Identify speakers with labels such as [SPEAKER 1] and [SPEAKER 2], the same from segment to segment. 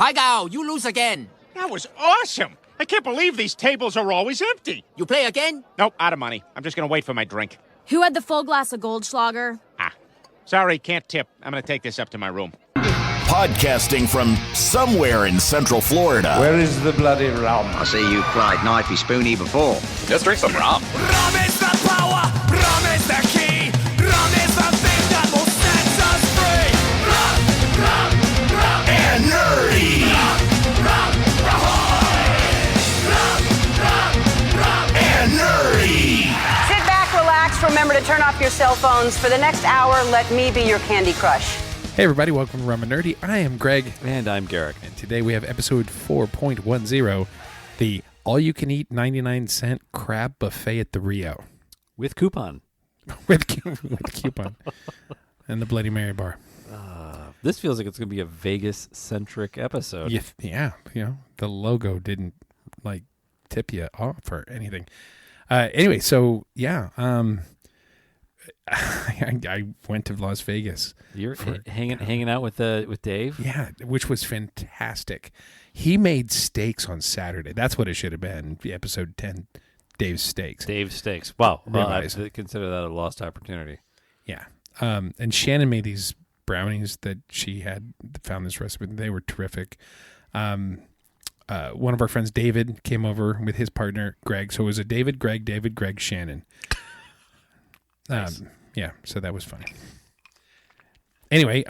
[SPEAKER 1] Paigo, you lose again.
[SPEAKER 2] That was awesome. I can't believe these tables are always empty.
[SPEAKER 1] You play again?
[SPEAKER 2] Nope, out of money. I'm just going to wait for my drink.
[SPEAKER 3] Who had the full glass of Goldschlager?
[SPEAKER 2] Sorry, can't tip. I'm going to take this up to my room.
[SPEAKER 4] Podcasting from somewhere in Central Florida.
[SPEAKER 5] Where is the bloody rum?
[SPEAKER 6] I see you tried knifey spoony before.
[SPEAKER 7] Let's drink some rum.
[SPEAKER 8] Rum is the power, rum is the key, rum is the thing that will set us free. Rum, rum, rum,
[SPEAKER 4] And nerdy.
[SPEAKER 8] rum, rum, ahoy. Rum, rum, rum,
[SPEAKER 4] And nerdy.
[SPEAKER 9] Sit back, relax. Remember to turn off your cell phones. For the next hour, let me be your Candy Crush.
[SPEAKER 10] Hey everybody, welcome to Rum and Nerdy. I am Greg.
[SPEAKER 7] And I'm Garrick.
[SPEAKER 10] And today we have episode 4.10, the all-you-can-eat 99-cent crab buffet at the Rio.
[SPEAKER 7] With coupon.
[SPEAKER 10] with coupon. And the Bloody Mary bar.
[SPEAKER 7] This feels like it's going to be a Vegas-centric episode.
[SPEAKER 10] Yeah, you know, the logo didn't, tip you off or anything. Anyway, so, yeah, I went to Las Vegas.
[SPEAKER 7] You're hanging out with Dave?
[SPEAKER 10] Yeah, which was fantastic. He made steaks on Saturday. That's what it should have been. Episode 10, Dave's Steaks.
[SPEAKER 7] Dave's Steaks. Wow. Well, I
[SPEAKER 10] Ribeyes.
[SPEAKER 7] consider that a lost opportunity.
[SPEAKER 10] Yeah. And Shannon made these brownies that she had found this recipe. They were terrific. One of our friends, David, came over with his partner, Greg. So it was a David, Greg, Shannon.
[SPEAKER 7] Nice.
[SPEAKER 10] Yeah, so that was funny. Anyway,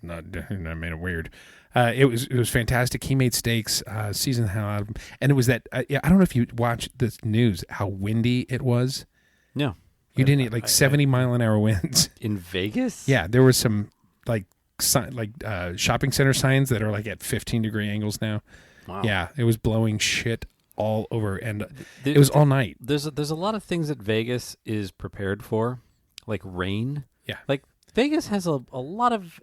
[SPEAKER 10] not made it weird. It was fantastic. He made steaks, seasoned the hell out of them, and it was that. I don't know if you watched the news, how windy it was.
[SPEAKER 7] No,
[SPEAKER 10] you didn't get 70-mile-an-hour winds
[SPEAKER 7] in Vegas.
[SPEAKER 10] Yeah, there was some shopping center signs that are at 15-degree angles now.
[SPEAKER 7] Wow.
[SPEAKER 10] Yeah, it was blowing shit all over, and it was all night.
[SPEAKER 7] There's a lot of things that Vegas is prepared for, like rain.
[SPEAKER 10] Yeah,
[SPEAKER 7] Vegas has a lot of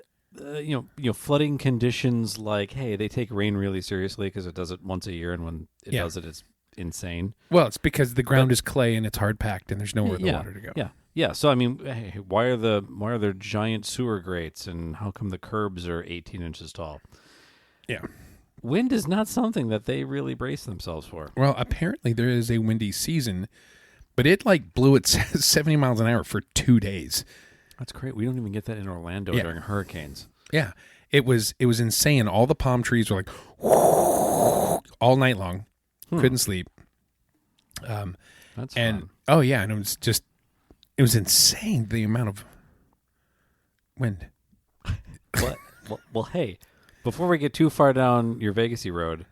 [SPEAKER 7] flooding conditions. Hey, they take rain really seriously because it does it once a year, and when it does it, it's insane.
[SPEAKER 10] Well, it's because the ground is clay and it's hard packed, and there's nowhere the water to go.
[SPEAKER 7] Yeah. So I mean, hey, why are there giant sewer grates, and how come the curbs are 18 inches tall?
[SPEAKER 10] Yeah.
[SPEAKER 7] Wind is not something that they really brace themselves for.
[SPEAKER 10] Well, apparently there is a windy season, but it blew at 70 miles an hour for 2 days.
[SPEAKER 7] That's great. We don't even get that in Orlando during hurricanes.
[SPEAKER 10] Yeah, it was insane. All the palm trees were all night long. Couldn't sleep.
[SPEAKER 7] That's
[SPEAKER 10] and
[SPEAKER 7] fun.
[SPEAKER 10] Oh yeah, and it was insane the amount of wind.
[SPEAKER 7] Well, hey. Before we get too far down your Vegas-y road,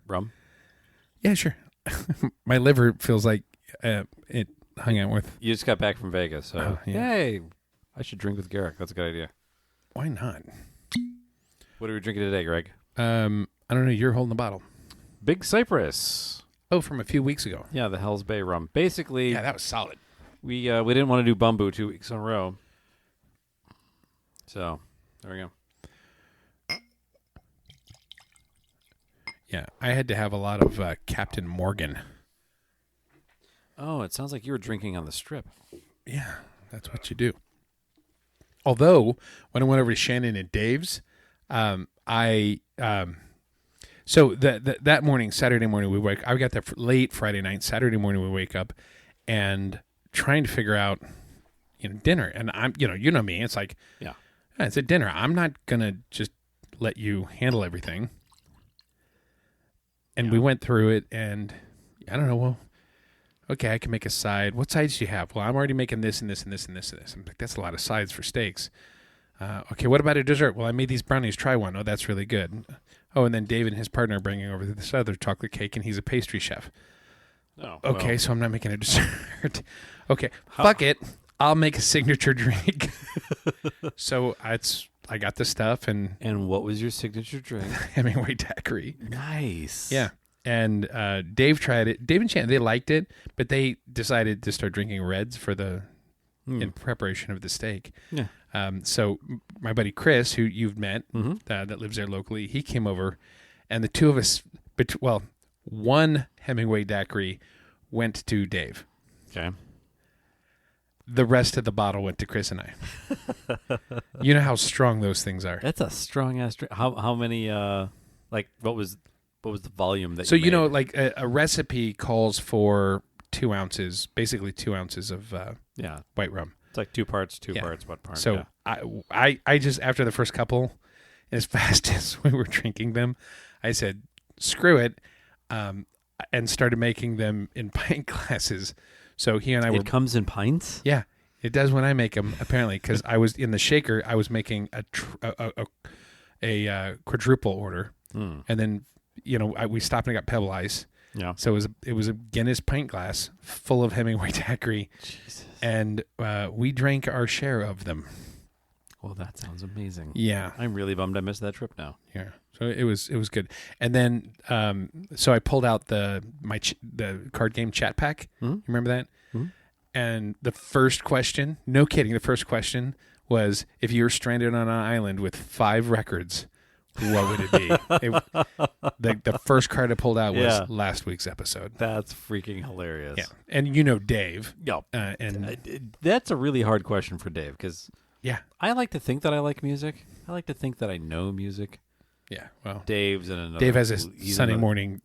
[SPEAKER 7] rum?
[SPEAKER 10] Yeah, sure. My liver feels like it hung out with...
[SPEAKER 7] You just got back from Vegas, so hey, I should drink with Garrick. That's a good idea.
[SPEAKER 10] Why not?
[SPEAKER 7] What are we drinking today, Greg?
[SPEAKER 10] I don't know. You're holding the bottle.
[SPEAKER 7] Big Cypress.
[SPEAKER 10] Oh, from a few weeks ago.
[SPEAKER 7] Yeah, the Hell's Bay rum. Basically...
[SPEAKER 10] Yeah, that was solid.
[SPEAKER 7] We didn't want to do Bumbu 2 weeks in a row. So, there we go.
[SPEAKER 10] Yeah, I had to have a lot of Captain Morgan.
[SPEAKER 7] Oh, it sounds like you were drinking on the Strip.
[SPEAKER 10] Yeah, that's what you do. Although, when I went over to Shannon and Dave's, so that morning, Saturday morning, I got there late Friday night. Saturday morning, we wake up and trying to figure out, dinner. And I'm, you know me. It's like, it's a dinner. I'm not gonna just let you handle everything. And we went through it, and I don't know, well, okay, I can make a side. What sides do you have? Well, I'm already making this and this and this and this and this. I'm like, that's a lot of sides for steaks. Okay, what about a dessert? Well, I made these brownies. Try one. Oh, that's really good. Oh, and then Dave and his partner are bringing over this other chocolate cake, and he's a pastry chef.
[SPEAKER 7] Oh,
[SPEAKER 10] okay,
[SPEAKER 7] well.
[SPEAKER 10] So I'm not making a dessert. Okay, fuck it. I'll make a signature drink. So I got the stuff. And
[SPEAKER 7] what was your signature drink?
[SPEAKER 10] Hemingway Daiquiri.
[SPEAKER 7] Nice.
[SPEAKER 10] Yeah. And Dave tried it. Dave and Shannon, they liked it, but they decided to start drinking reds for in preparation of the steak.
[SPEAKER 7] Yeah.
[SPEAKER 10] So my buddy Chris, who you've met, that lives there locally, he came over, and the two of us, one Hemingway Daiquiri went to Dave.
[SPEAKER 7] Okay.
[SPEAKER 10] the rest of the bottle went to Chris and I. You know how strong those things are.
[SPEAKER 7] That's a strong ass drink. How many? Like what was the volume that?
[SPEAKER 10] So
[SPEAKER 7] you
[SPEAKER 10] know,
[SPEAKER 7] made?
[SPEAKER 10] like a recipe calls for 2 ounces, basically 2 ounces of white rum.
[SPEAKER 7] It's like 2 parts, 2 parts, 1 part.
[SPEAKER 10] So I just after the first couple, as fast as we were drinking them, I said screw it, and started making them in pint glasses. So he and I
[SPEAKER 7] It comes in pints?
[SPEAKER 10] Yeah, it does when I make them, apparently, because I was in the shaker. I was making a quadruple order, and then we stopped and got Pebble Ice.
[SPEAKER 7] Yeah.
[SPEAKER 10] So it was a Guinness pint glass full of Hemingway daiquiri, and we drank our share of them.
[SPEAKER 7] Well, that sounds amazing.
[SPEAKER 10] Yeah,
[SPEAKER 7] I'm really bummed I missed that trip now.
[SPEAKER 10] Yeah. So it was good, and then so I pulled out the card game chat pack.
[SPEAKER 7] Mm-hmm.
[SPEAKER 10] You remember that?
[SPEAKER 7] Mm-hmm.
[SPEAKER 10] And the first question, no kidding, the first question was, if you were stranded on an island with 5 records, what would it be? The first card I pulled out was last week's episode.
[SPEAKER 7] That's freaking hilarious.
[SPEAKER 10] Yeah, and Dave.
[SPEAKER 7] Yeah,
[SPEAKER 10] and
[SPEAKER 7] that's a really hard question for Dave because I like to think that I like music. I like to think that I know music.
[SPEAKER 10] Yeah, well,
[SPEAKER 7] Dave's in another.
[SPEAKER 10] Dave has a Sunday morning,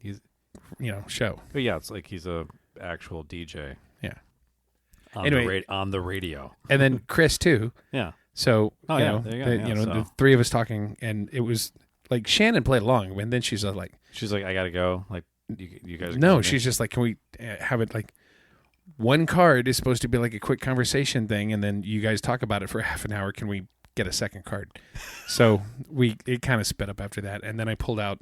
[SPEAKER 10] show.
[SPEAKER 7] But yeah, it's like he's a actual DJ.
[SPEAKER 10] Yeah.
[SPEAKER 7] On the radio.
[SPEAKER 10] And then Chris too.
[SPEAKER 7] Yeah.
[SPEAKER 10] So
[SPEAKER 7] the
[SPEAKER 10] 3 of us talking, and it was like Shannon played along, and then she's like,
[SPEAKER 7] I gotta go. Like you guys.
[SPEAKER 10] No, she's just like, can we have it like one card is supposed to be like a quick conversation thing, and then you guys talk about it for half an hour. Can we get a second card? So it kind of sped up after that, and then I pulled out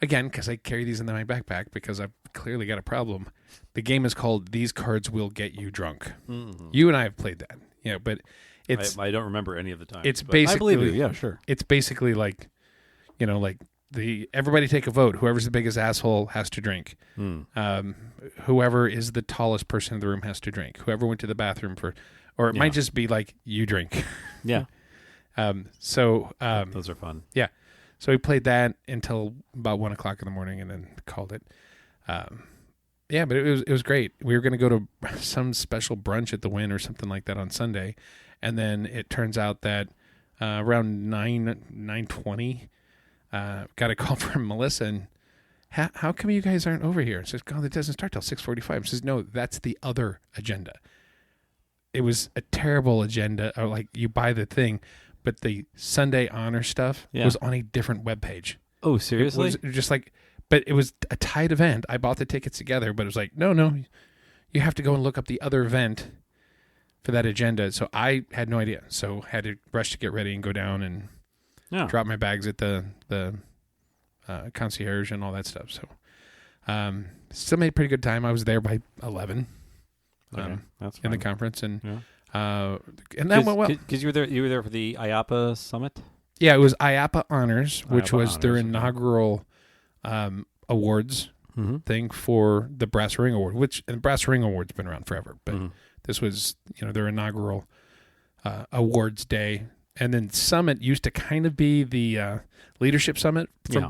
[SPEAKER 10] again because I carry these in my backpack because I've clearly got a problem. The game is called These Cards Will Get You Drunk. Mm-hmm. You and I have played that, but it's
[SPEAKER 7] I don't remember any of the time.
[SPEAKER 10] It's basically,
[SPEAKER 7] I believe you. Yeah, sure.
[SPEAKER 10] It's basically like, like everybody take a vote. Whoever's the biggest asshole has to drink. Whoever is the tallest person in the room has to drink. Whoever went to the bathroom or it might just be like you drink.
[SPEAKER 7] Yeah.
[SPEAKER 10] Those
[SPEAKER 7] are fun.
[SPEAKER 10] Yeah. So we played that until about 1 o'clock in the morning, and then called it. But it was great. We were going to go to some special brunch at the Wynn or something like that on Sunday, and then it turns out that around 9:20, got a call from Melissa, and how come you guys aren't over here? She says, "God, it doesn't start till 6:45." She says, "No, that's the other agenda." It was a terrible agenda, or like you buy the thing, but the Sunday honor stuff was on a different webpage.
[SPEAKER 7] Oh, seriously?
[SPEAKER 10] It was just like, but it was a tight event. I bought the tickets together, but it was like, no, you have to go and look up the other event for that agenda. So I had no idea. So had to rush to get ready and go down and drop my bags at the concierge and all that stuff. So still made a pretty good time. I was there by 11
[SPEAKER 7] that's
[SPEAKER 10] in the conference, and
[SPEAKER 7] and
[SPEAKER 10] that went well.
[SPEAKER 7] Because you were there for the IAAPA Summit?
[SPEAKER 10] Yeah, it was IAAPA Honors, which was their inaugural awards thing for the Brass Ring Award, which the Brass Ring Award's been around forever, but this was their inaugural awards day. And then Summit used to kind of be the leadership summit from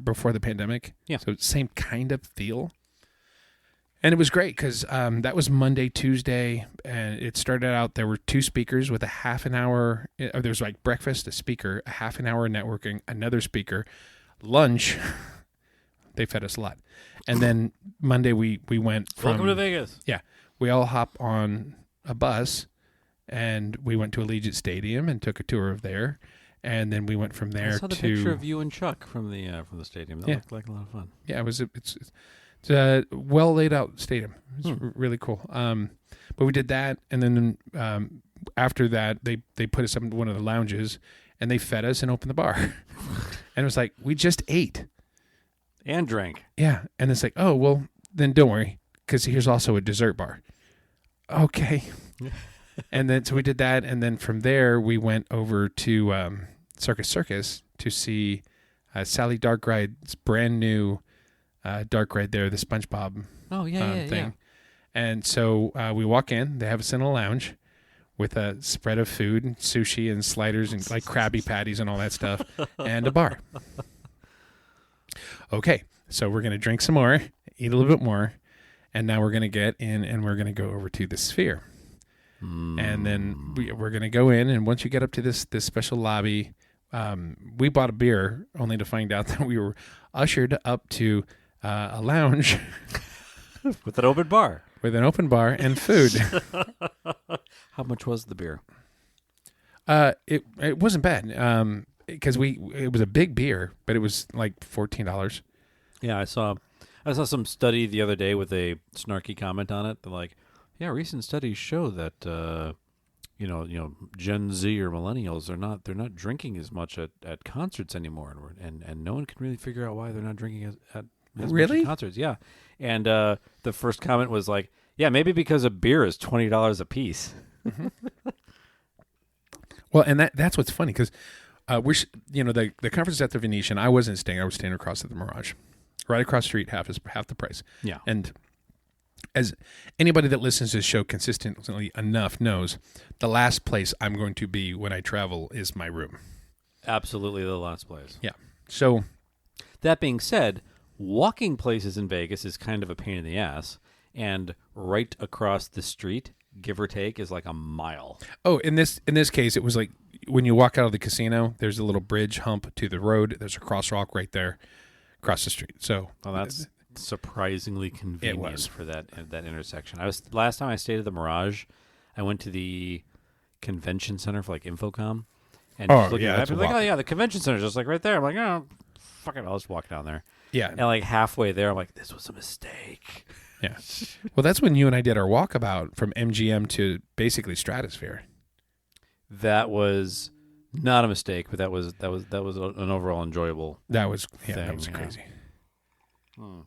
[SPEAKER 10] before the pandemic. Yeah, so same kind of feel. And it was great because that was Monday, Tuesday, and it started out, there were 2 speakers with a half an hour. There was like breakfast, a speaker, a half an hour networking, another speaker, lunch. They fed us a lot. And then Monday we went from...
[SPEAKER 7] Welcome to Vegas.
[SPEAKER 10] Yeah. We all hop on a bus, and we went to Allegiant Stadium and took a tour of there. And then we went from there to...
[SPEAKER 7] I saw the picture of you and Chuck from the stadium. That looked like a lot of fun.
[SPEAKER 10] Yeah, it's a well laid out stadium. It's really cool. But we did that, and then after that, they put us up in one of the lounges, and they fed us and opened the bar. And it was like, we just ate
[SPEAKER 7] and drank.
[SPEAKER 10] Yeah, and it's like, oh well, then don't worry, because here's also a dessert bar. Okay. And then so we did that, and then from there we went over to Circus to see Sally Darkride's brand new dark ride there, the SpongeBob thing. Yeah. And so we walk in, they have us in a lounge with a spread of food and sushi and sliders and like Krabby Patties and all that stuff and a bar. Okay, so we're going to drink some more, eat a little bit more, and now we're going to get in and we're going to go over to the Sphere. And then we're going to go in, and once you get up to this special lobby, we bought a beer only to find out that we were ushered up to a lounge
[SPEAKER 7] With an open bar.
[SPEAKER 10] with an open bar and food.
[SPEAKER 7] How much was the beer?
[SPEAKER 10] It wasn't bad because it was a big beer, but it was like $14.
[SPEAKER 7] Yeah, I saw some study the other day with a snarky comment on it. They're like, yeah, recent studies show that Gen Z or millennials they're not drinking as much at concerts anymore, and no one can really figure out why they're not drinking as much at concerts. Yeah, and the first comment was like, yeah, maybe because a beer is $20 a piece.
[SPEAKER 10] Well, and that's what's funny because the conference is at the Venetian. I wasn't staying. I was staying across at the Mirage, right across the street, half the price.
[SPEAKER 7] Yeah,
[SPEAKER 10] and as anybody that listens to this show consistently enough knows, the last place I'm going to be when I travel is my room.
[SPEAKER 7] absolutely the last place.
[SPEAKER 10] Yeah. So
[SPEAKER 7] That being said, walking places in Vegas is kind of a pain in the ass, and right across the street, give or take, is like a mile.
[SPEAKER 10] Oh, in this case, it was like when you walk out of the casino, there's a little bridge hump to the road. There's a crosswalk right there across the street. So
[SPEAKER 7] that's surprisingly convenient
[SPEAKER 10] was.
[SPEAKER 7] for that intersection. Last time I stayed at the Mirage, I went to the convention center for like Infocom, and just looking at it, like, oh yeah, the convention center is just like right there. I'm like, oh, fuck it, I'll just walk down there.
[SPEAKER 10] Yeah,
[SPEAKER 7] and like halfway there, I'm like, this was a mistake.
[SPEAKER 10] Yeah. Well, that's when you and I did our walkabout from MGM to basically Stratosphere.
[SPEAKER 7] That was not a mistake, but that was an overall enjoyable.
[SPEAKER 10] That was
[SPEAKER 7] thing,
[SPEAKER 10] that was crazy.
[SPEAKER 7] Hmm.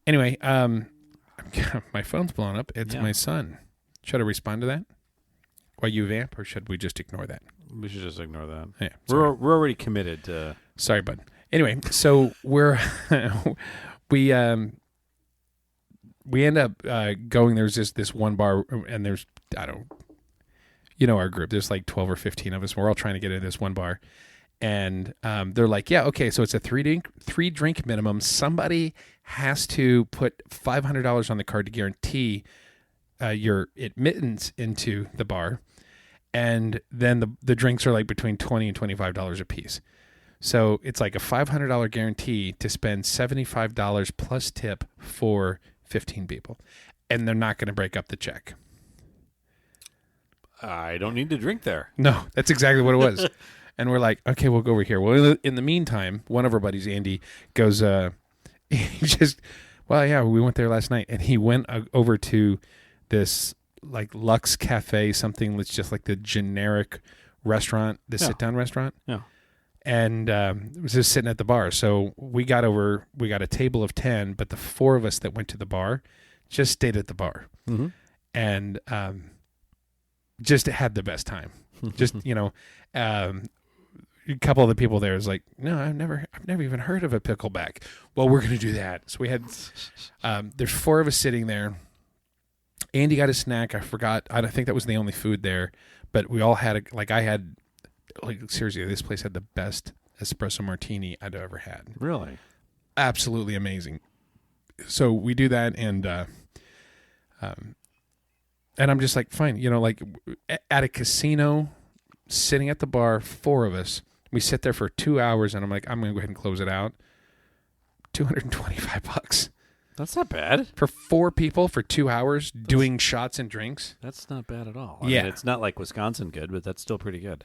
[SPEAKER 10] Anyway, my phone's blowing up. It's my son. Should I respond to that? While you vamp, or should we just ignore that?
[SPEAKER 7] We should just ignore that.
[SPEAKER 10] Yeah,
[SPEAKER 7] we're already committed to.
[SPEAKER 10] Sorry, bud. Anyway, so we end up going. There's this one bar, and there's our group. There's like 12 or 15 of us. We're all trying to get into this one bar, and they're like, yeah, okay, so it's a three drink minimum. Somebody has to put $500 on the card to guarantee your admittance into the bar, and then the drinks are like between $20 and $25 a piece. So it's like a $500 guarantee to spend $75 plus tip for 15 people, and they're not going to break up the check.
[SPEAKER 7] I don't need to drink there.
[SPEAKER 10] No, that's exactly what it was. And we're like, okay, we'll go over here. Well, in the meantime, one of our buddies, Andy, goes, we went there last night, and he went over to this like Lux Cafe, something that's just like the generic restaurant, the sit-down restaurant.
[SPEAKER 7] Yeah.
[SPEAKER 10] And was just sitting at the bar. So we got a table of 10, but the four of us that went to the bar just stayed at the bar.
[SPEAKER 7] Mm-hmm.
[SPEAKER 10] And just had the best time. Just, a couple of the people there was like, no, I've never even heard of a pickleback. Well, we're going to do that. So we had, there's four of us sitting there. Andy got a snack. I forgot. I don't think that was the only food there, but we all had seriously, this place had the best espresso martini I'd ever had.
[SPEAKER 7] Really?
[SPEAKER 10] Absolutely amazing. So we do that, and I'm just like, fine, like at a casino, sitting at the bar, four of us, we sit there for 2 hours, and I'm like, I'm going to go ahead and close it out. $225.
[SPEAKER 7] That's not bad.
[SPEAKER 10] For four people for 2 hours doing shots and drinks.
[SPEAKER 7] That's not bad at all.
[SPEAKER 10] Yeah.
[SPEAKER 7] I mean, it's not like Wisconsin good, but that's still pretty good.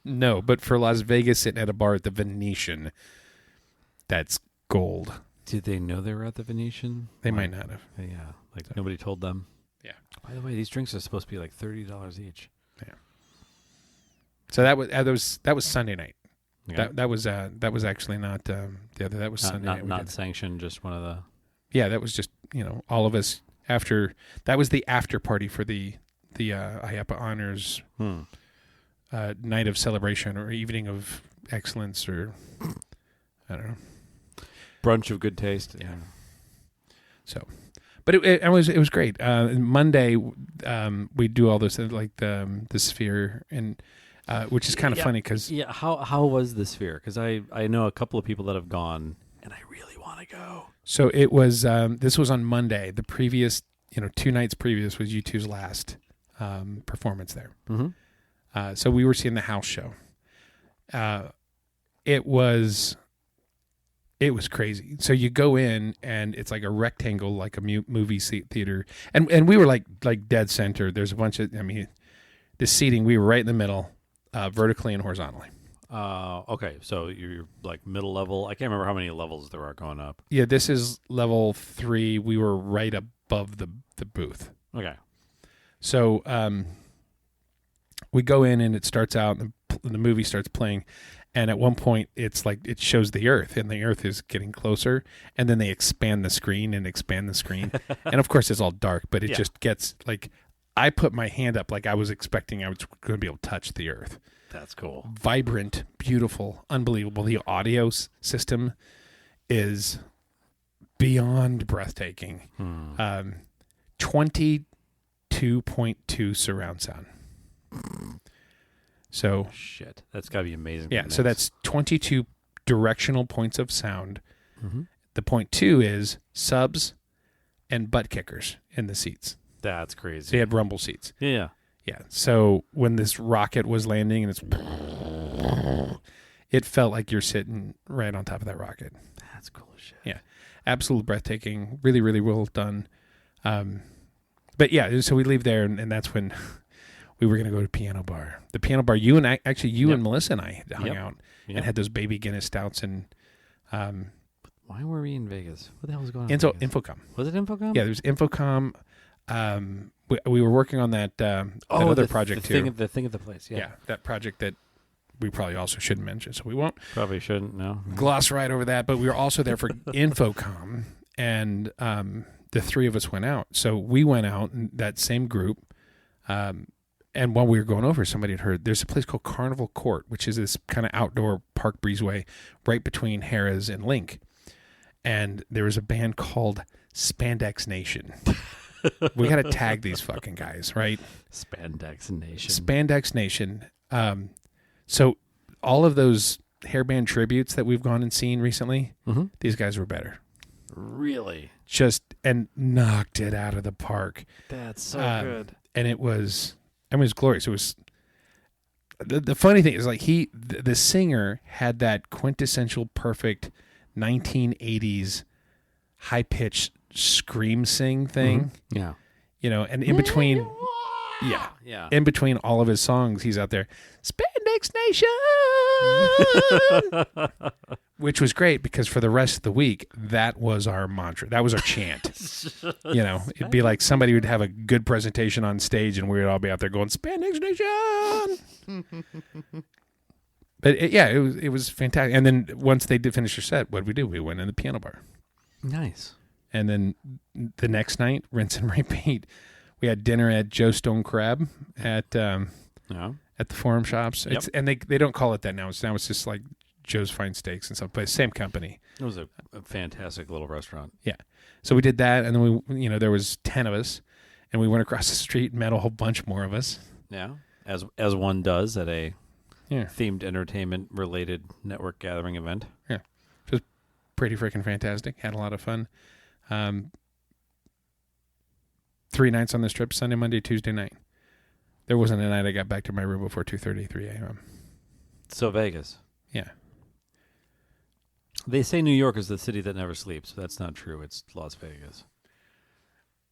[SPEAKER 10] No, but for Las Vegas sitting at a bar at the Venetian, that's gold.
[SPEAKER 7] Did they know they were at the Venetian?
[SPEAKER 10] They might not have.
[SPEAKER 7] Yeah. Nobody told them.
[SPEAKER 10] Yeah.
[SPEAKER 7] By the way, these drinks are supposed to be like $30 each.
[SPEAKER 10] Yeah. So that was Sunday night.
[SPEAKER 7] Okay.
[SPEAKER 10] That was actually not the other. That was Sunday night.
[SPEAKER 7] Not sanctioned. Just one of the.
[SPEAKER 10] Yeah, that was just all of us after. That was the after party for the IAAPA Honors night of celebration or evening of excellence, or I don't know,
[SPEAKER 7] brunch of good taste.
[SPEAKER 10] Yeah. So, but it was great. Monday we do all this like the Sphere, and which is kind of funny because
[SPEAKER 7] how was the Sphere? Because I know a couple of people that have gone, and I really want to go.
[SPEAKER 10] So it was this was on Monday. The previous 2 nights previous was U2's last performance there.
[SPEAKER 7] Mm-hmm.
[SPEAKER 10] So we were seeing the house show. It was crazy. So you go in and it's like a rectangle, like a movie seat theater, and we were like dead center. There's a bunch of, the seating, we were right in the middle, vertically and horizontally.
[SPEAKER 7] Okay, so you're like middle level. I can't remember how many levels there are going up.
[SPEAKER 10] Yeah, this is level 3. We were right above the booth.
[SPEAKER 7] Okay.
[SPEAKER 10] So we go in and it starts out, and the movie starts playing. And at one point, it's like it shows the Earth, and the Earth is getting closer. And then they expand the screen. And of course, it's all dark, but it just gets like, I put my hand up like I was expecting I was going to be able to touch the Earth.
[SPEAKER 7] That's cool.
[SPEAKER 10] Vibrant, beautiful, unbelievable. The audio system is beyond breathtaking. 22.2 surround sound. So
[SPEAKER 7] shit, that's got to be amazing.
[SPEAKER 10] Yeah, so that's 22 directional points of sound.
[SPEAKER 7] Mm-hmm.
[SPEAKER 10] The point 2 is subs and butt kickers in the seats.
[SPEAKER 7] That's crazy.
[SPEAKER 10] So you had rumble seats.
[SPEAKER 7] Yeah.
[SPEAKER 10] Yeah. So when this rocket was landing and it felt like you're sitting right on top of that rocket.
[SPEAKER 7] That's cool as shit.
[SPEAKER 10] Yeah. Absolute breathtaking. Really, really well done. But yeah, so we leave there and that's when we were going to go to Piano Bar. The Piano Bar, you and Melissa and I hung out and had those baby Guinness stouts and
[SPEAKER 7] why were we in Vegas? What the hell was going on?
[SPEAKER 10] Infocom.
[SPEAKER 7] Was it Infocom?
[SPEAKER 10] Yeah, there's Infocom. We were working on that other project too.
[SPEAKER 7] The thing at the place. Yeah.
[SPEAKER 10] Yeah, that project that we probably also shouldn't mention, so we won't.
[SPEAKER 7] Probably shouldn't. No.
[SPEAKER 10] Gloss right over that. But we were also there for Infocom, and the 3 of us went out. So we went out in that same group. And while we were going over, somebody had heard there's a place called Carnival Court, which is this kind of outdoor park breezeway right between Harrah's and Link. And there was a band called Spandex Nation. We got to tag these fucking guys, right?
[SPEAKER 7] Spandex Nation.
[SPEAKER 10] Spandex Nation. So all of those hairband tributes that we've gone and seen recently, these guys were better.
[SPEAKER 7] Really?
[SPEAKER 10] And knocked it out of the park.
[SPEAKER 7] That's so good.
[SPEAKER 10] And it was glorious. It was the funny thing is like the singer had that quintessential perfect 1980s high pitched scream sing thing.
[SPEAKER 7] Yeah.
[SPEAKER 10] And in between in between all of his songs, he's out there, Spandex Nation, which was great because for the rest of the week, that was our mantra. That was our chant. It'd be like somebody would have a good presentation on stage and we would all be out there going, Spandex Nation. But it was fantastic. And then once they did finish their set, what did we do? We went in the Piano Bar.
[SPEAKER 7] Nice.
[SPEAKER 10] And then the next night, rinse and repeat. We had dinner at Joe Stone Crab at the Forum Shops.
[SPEAKER 7] Yep.
[SPEAKER 10] And they don't call it that now. It's just like Joe's Fine Steaks and stuff, but same company.
[SPEAKER 7] It was a fantastic little restaurant.
[SPEAKER 10] Yeah. So we did that, and then we there was 10 of us, and we went across the street and met a whole bunch more of us.
[SPEAKER 7] Yeah, as one does at a
[SPEAKER 10] Yeah.
[SPEAKER 7] themed entertainment-related network gathering event.
[SPEAKER 10] Yeah. It was pretty freaking fantastic. Had a lot of fun. 3 nights on this trip, Sunday, Monday, Tuesday night. There wasn't a night I got back to my room before 2:30, 3 a.m.
[SPEAKER 7] So Vegas.
[SPEAKER 10] Yeah.
[SPEAKER 7] They say New York is the city that never sleeps. That's not true. It's Las Vegas.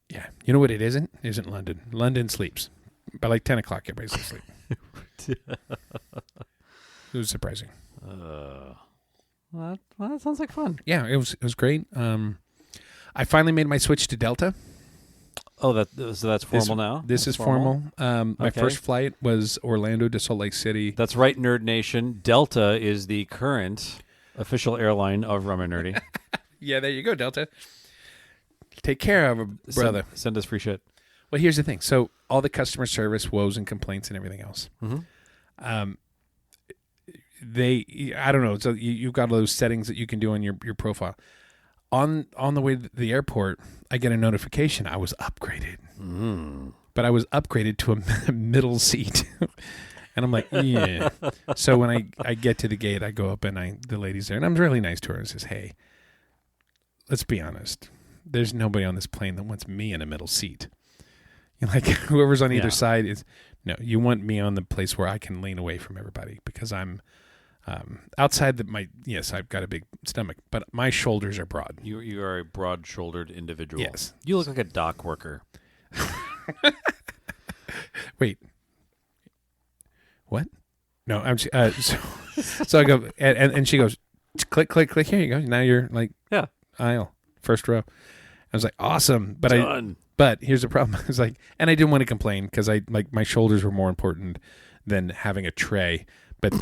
[SPEAKER 10] Yeah. You know what it isn't? It isn't London. London sleeps. By like 10 o'clock, everybody's asleep. It was surprising.
[SPEAKER 7] Well, that sounds like fun.
[SPEAKER 10] Yeah, it was great. I finally made my switch to Delta.
[SPEAKER 7] Oh, so that's formal now?
[SPEAKER 10] This is formal. My first flight was Orlando to Salt Lake City.
[SPEAKER 7] That's right, Nerd Nation. Delta is the current official airline of Rum and Nerdy.
[SPEAKER 10] Yeah, there you go, Delta. Take care of her, brother.
[SPEAKER 7] Send us free shit.
[SPEAKER 10] Well, here's the thing. So all the customer service woes and complaints and everything else.
[SPEAKER 7] Mm-hmm.
[SPEAKER 10] I don't know. So you've got those settings that you can do on your profile. On the way to the airport, I get a notification I was upgraded. But I was upgraded to a middle seat. And I'm like, yeah. So when I get to the gate, I go up and the lady's there. And I'm really nice to her and says, hey, let's be honest. There's nobody on this plane that wants me in a middle seat. Like whoever's on either
[SPEAKER 7] Yeah.
[SPEAKER 10] side is no. You want me on the place where I can lean away from everybody because I'm outside yes, I've got a big stomach, but my shoulders are broad.
[SPEAKER 7] You are a broad-shouldered individual.
[SPEAKER 10] Yes.
[SPEAKER 7] You look like a dock worker.
[SPEAKER 10] Wait, what? No, I'm so I go and she goes click click click. Here you go. Now you're like
[SPEAKER 7] Yeah.
[SPEAKER 10] aisle first row. I was like awesome, but
[SPEAKER 7] Done.
[SPEAKER 10] but here's the problem. I was like, and I didn't want to complain because I like my shoulders were more important than having a tray. But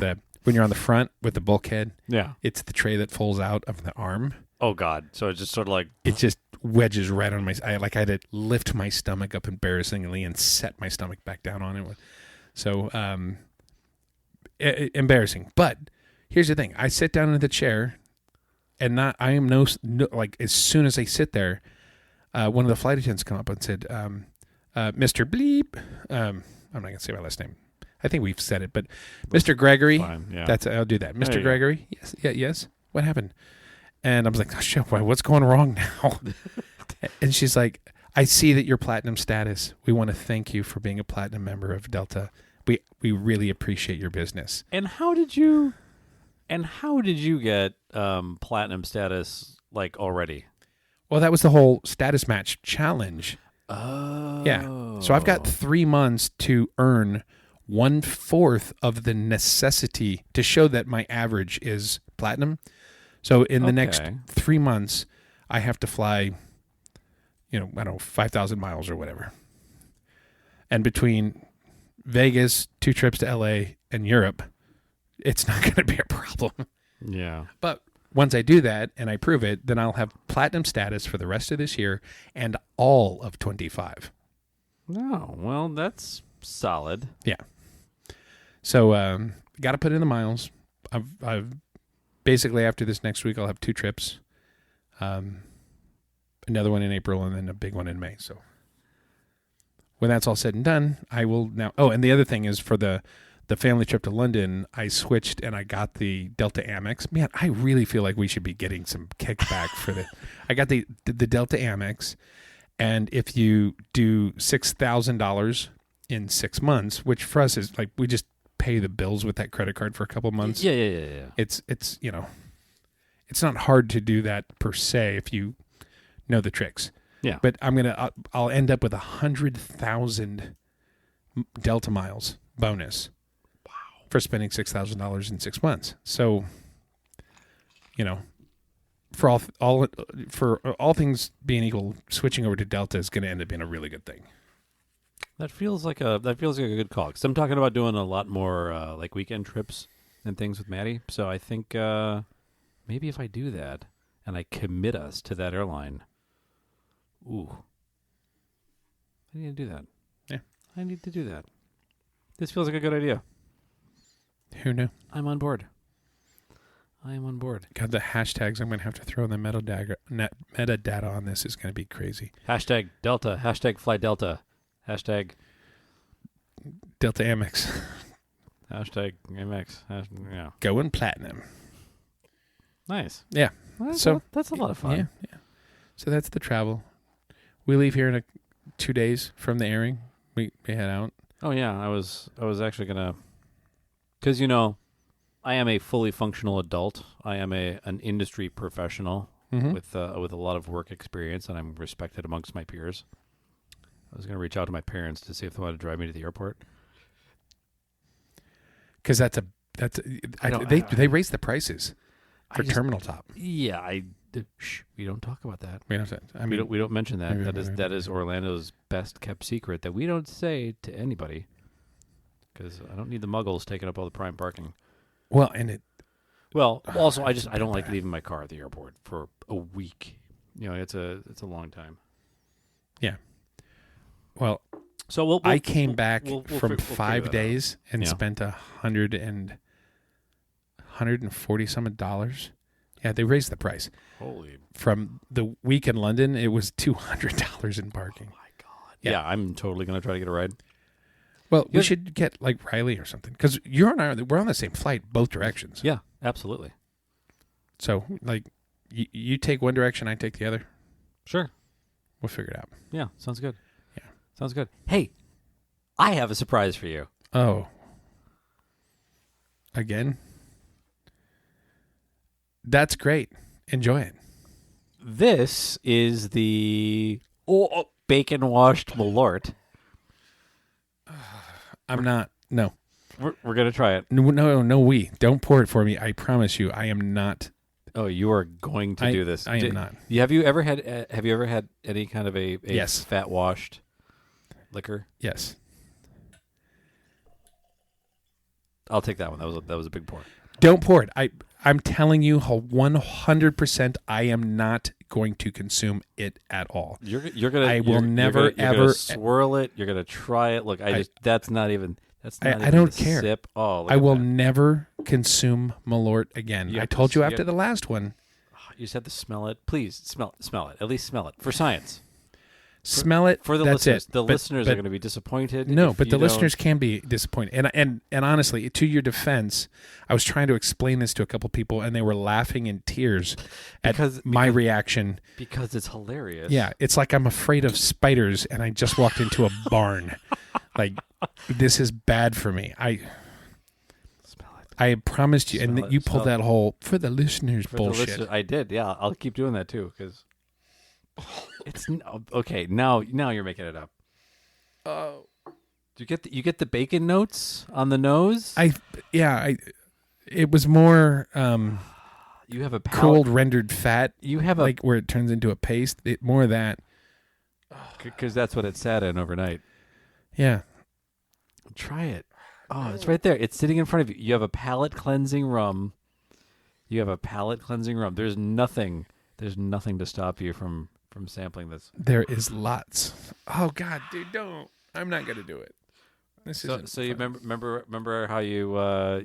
[SPEAKER 10] when you're on the front with the bulkhead,
[SPEAKER 7] Yeah.
[SPEAKER 10] it's the tray that folds out of the arm.
[SPEAKER 7] Oh, God. So it's just sort of like...
[SPEAKER 10] It just wedges right on my. I had to lift my stomach up embarrassingly and set my stomach back down on it. So embarrassing. But here's the thing: I sit down in the chair, and I am no like as soon as I sit there, one of the flight attendants come up and said, "Mr. Bleep." I'm not gonna say my last name. I think we've said it, but Mr. Gregory.
[SPEAKER 7] Fine, yeah.
[SPEAKER 10] I'll do that.
[SPEAKER 7] There
[SPEAKER 10] Mr.
[SPEAKER 7] you
[SPEAKER 10] Gregory. Yes. Yeah. Yes. What happened? And I was like, oh, shit, what's going wrong now? And she's like, I see that you're platinum status. We want to thank you for being a platinum member of Delta. We really appreciate your business.
[SPEAKER 7] And how did you get platinum status like already?
[SPEAKER 10] Well, that was the whole status match challenge.
[SPEAKER 7] Oh.
[SPEAKER 10] Yeah. So I've got 3 months to earn 1/4 of the necessity to show that my average is platinum. So in the next 3 months, I have to fly, I don't know, 5,000 miles or whatever. And between Vegas, 2 trips to LA, and Europe, it's not going to be a problem.
[SPEAKER 7] Yeah.
[SPEAKER 10] But once I do that and I prove it, then I'll have platinum status for the rest of this year and all of 25.
[SPEAKER 7] No. Well, that's solid.
[SPEAKER 10] Yeah. So got to put in the miles. I've basically after this next week I'll have 2 trips, another one in April and then a big one in May. So when that's all said and done, I will now. Oh, and the other thing is for the family trip to London, I switched and I got the Delta Amex. Man, I really feel like we should be getting some kickback for the. I got the Delta Amex, and if you do $6,000 in 6 months, which for us is like we just pay the bills with that credit card for a couple months.
[SPEAKER 7] Yeah.
[SPEAKER 10] It's it's not hard to do that per se if you know the tricks.
[SPEAKER 7] Yeah.
[SPEAKER 10] But I'll end up with 100,000 Delta miles bonus. Wow. For spending $6,000 in 6 months. So, for all things being equal, switching over to Delta is going to end up being a really good thing.
[SPEAKER 7] That feels like a good call. Because I'm talking about doing a lot more like weekend trips and things with Maddie. So I think maybe if I do that and I commit us to that airline, I need to do that.
[SPEAKER 10] Yeah,
[SPEAKER 7] I need to do that. This feels like a good idea.
[SPEAKER 10] Who knew?
[SPEAKER 7] I'm on board. I am on board.
[SPEAKER 10] God, the hashtags I'm going to have to throw in the metadata on this is going to be crazy.
[SPEAKER 7] Hashtag Delta. Hashtag Fly Delta. Hashtag
[SPEAKER 10] Delta Amex.
[SPEAKER 7] Hashtag MX. Yeah.
[SPEAKER 10] Going platinum.
[SPEAKER 7] Nice.
[SPEAKER 10] Yeah.
[SPEAKER 7] Well,
[SPEAKER 10] So
[SPEAKER 7] that's a lot of fun.
[SPEAKER 10] Yeah. So that's the travel. We leave here in 2 days from the airing. We head out.
[SPEAKER 7] Oh yeah, I was actually gonna, because I am a fully functional adult. I am an industry professional with a lot of work experience, and I'm respected amongst my peers. I was gonna reach out to my parents to see if they wanted to drive me to the airport.
[SPEAKER 10] Because they raise the prices for Terminal Top.
[SPEAKER 7] Yeah, we don't talk about that.
[SPEAKER 10] We
[SPEAKER 7] don't mention that. That is Orlando's best kept secret that we don't say to anybody. Because I don't need the muggles taking up all the prime parking.
[SPEAKER 10] Well,
[SPEAKER 7] also I don't like leaving my car at the airport for a week. It's a long time.
[SPEAKER 10] Yeah. Well,
[SPEAKER 7] so
[SPEAKER 10] I came back
[SPEAKER 7] we'll
[SPEAKER 10] from 5 days and
[SPEAKER 7] Yeah.
[SPEAKER 10] spent $140 some dollars. Yeah, they raised the price.
[SPEAKER 7] Holy.
[SPEAKER 10] From the week in London, it was $200 in parking.
[SPEAKER 7] Oh my God.
[SPEAKER 10] Yeah.
[SPEAKER 7] Yeah, I'm totally gonna try to get a ride.
[SPEAKER 10] Well, we should get like Riley or something because we're on the same flight both directions.
[SPEAKER 7] Yeah, absolutely.
[SPEAKER 10] So like, you take one direction, I take the other.
[SPEAKER 7] Sure.
[SPEAKER 10] We'll figure it out.
[SPEAKER 7] Yeah, sounds good.
[SPEAKER 10] Yeah.
[SPEAKER 7] Sounds good. Hey, I have a surprise for you.
[SPEAKER 10] Oh. Again? That's great. Enjoy it.
[SPEAKER 7] This is the bacon washed Malort.
[SPEAKER 10] I'm not. No.
[SPEAKER 7] We're gonna try it.
[SPEAKER 10] No, we. Don't pour it for me. I promise you, I am not.
[SPEAKER 7] Oh, you are going to do this.
[SPEAKER 10] I am not.
[SPEAKER 7] Have you ever had any kind of a
[SPEAKER 10] Yes.
[SPEAKER 7] fat washed liquor?
[SPEAKER 10] Yes.
[SPEAKER 7] I'll take that one. That was a big pour.
[SPEAKER 10] Don't pour it. I'm telling you, 100%. I am not going to consume it at all.
[SPEAKER 7] You're gonna.
[SPEAKER 10] I will
[SPEAKER 7] you're
[SPEAKER 10] never
[SPEAKER 7] gonna,
[SPEAKER 10] ever
[SPEAKER 7] you're gonna swirl it. You're gonna try it. Look, that's not even.
[SPEAKER 10] I don't care.
[SPEAKER 7] Sip. Oh,
[SPEAKER 10] I will never consume Malort again. I told you after the last one.
[SPEAKER 7] You just have to smell it. Please smell it. At least smell it for science.
[SPEAKER 10] Smell it.
[SPEAKER 7] For the
[SPEAKER 10] that's
[SPEAKER 7] listeners.
[SPEAKER 10] it.
[SPEAKER 7] The
[SPEAKER 10] But-
[SPEAKER 7] listeners
[SPEAKER 10] but-
[SPEAKER 7] are going to be disappointed.
[SPEAKER 10] No,
[SPEAKER 7] if
[SPEAKER 10] but
[SPEAKER 7] you
[SPEAKER 10] the
[SPEAKER 7] don't-
[SPEAKER 10] listeners can be disappointed. And honestly, to your defense, I was trying to explain this to a couple people, and they were laughing in tears at my reaction.
[SPEAKER 7] Because it's hilarious.
[SPEAKER 10] Yeah, it's like I'm afraid of spiders, and I just walked into a barn. Like, this is bad for me.
[SPEAKER 7] Smell it.
[SPEAKER 10] I promised you,
[SPEAKER 7] Smell
[SPEAKER 10] and
[SPEAKER 7] it,
[SPEAKER 10] you pulled
[SPEAKER 7] smell
[SPEAKER 10] that whole for the listeners
[SPEAKER 7] For
[SPEAKER 10] bullshit.
[SPEAKER 7] The listeners, I did. Yeah, I'll keep doing that too because it's okay. Now you're making it up.
[SPEAKER 10] Oh,
[SPEAKER 7] Do you get the bacon notes on the nose?
[SPEAKER 10] it was more
[SPEAKER 7] You have a
[SPEAKER 10] cold rendered fat.
[SPEAKER 7] You have a
[SPEAKER 10] like where it turns into a paste. More of that.
[SPEAKER 7] because that's what it sat in overnight.
[SPEAKER 10] Yeah.
[SPEAKER 7] Try it. Oh, it's right there. It's sitting in front of you. You have a palate cleansing rum. There's nothing to stop you from sampling this.
[SPEAKER 10] There is lots. Oh God, dude, don't. I'm not gonna do it. This isn't
[SPEAKER 7] So you
[SPEAKER 10] fun.
[SPEAKER 7] remember how you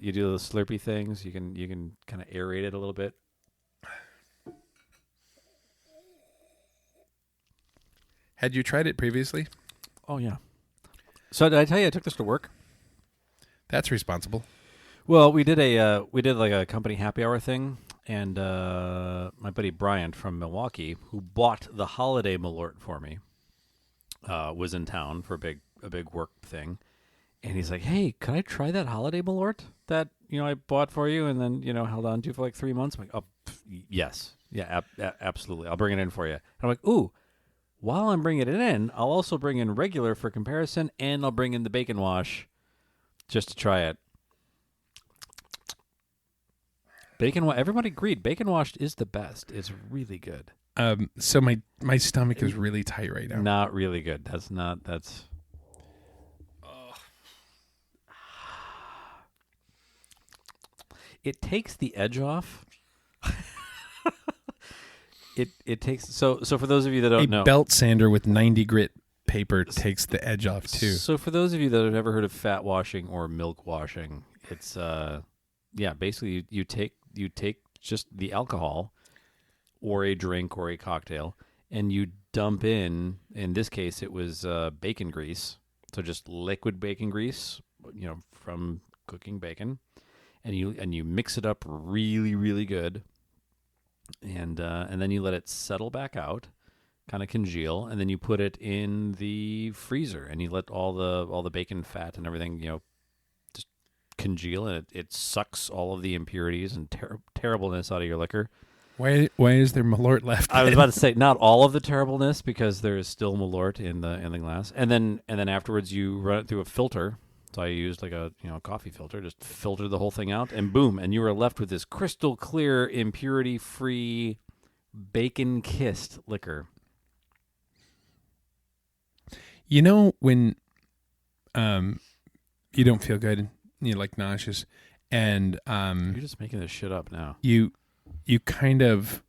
[SPEAKER 7] do those Slurpee things? You can kind of aerate it a little bit.
[SPEAKER 10] Had you tried it previously?
[SPEAKER 7] Oh yeah. So did I tell you I took this to work?
[SPEAKER 10] That's responsible.
[SPEAKER 7] Well, we did like a company happy hour thing, and my buddy Bryant from Milwaukee, who bought the holiday Malort for me, was in town for a big work thing, and he's like, "Hey, could I try that holiday Malort that I bought for you and then held on to for like 3 months?" I'm like, "Oh, yes, yeah, absolutely, I'll bring it in for you." And I'm like, "Ooh." While I'm bringing it in, I'll also bring in regular for comparison, and I'll bring in the bacon wash just to try it. Everybody agreed. Bacon washed is the best. It's really good.
[SPEAKER 10] So my stomach is really tight right now.
[SPEAKER 7] Not really good. That's. It takes the edge off. It takes so for those of you that don't know,
[SPEAKER 10] a belt sander with 90 grit paper takes the edge off too.
[SPEAKER 7] So for those of you that have never heard of fat washing or milk washing, it's basically you take just the alcohol or a drink or a cocktail and you dump in this case it was bacon grease, so just liquid bacon grease, from cooking bacon, and you mix it up really, really good. And then you let it settle back out, kind of congeal, and then you put it in the freezer, and you let all the bacon fat and everything, just congeal, and it sucks all of the impurities and terribleness out of your liquor.
[SPEAKER 10] Why is there Malort left?
[SPEAKER 7] I was about to say not all of the terribleness, because there is still Malort in the glass, and then afterwards you run it through a filter. So I used like a coffee filter, just filtered the whole thing out, and boom, and you were left with this crystal clear, impurity-free, bacon-kissed liquor.
[SPEAKER 10] When you don't feel good, you're like nauseous, and
[SPEAKER 7] You're just making this shit up now.
[SPEAKER 10] you kind of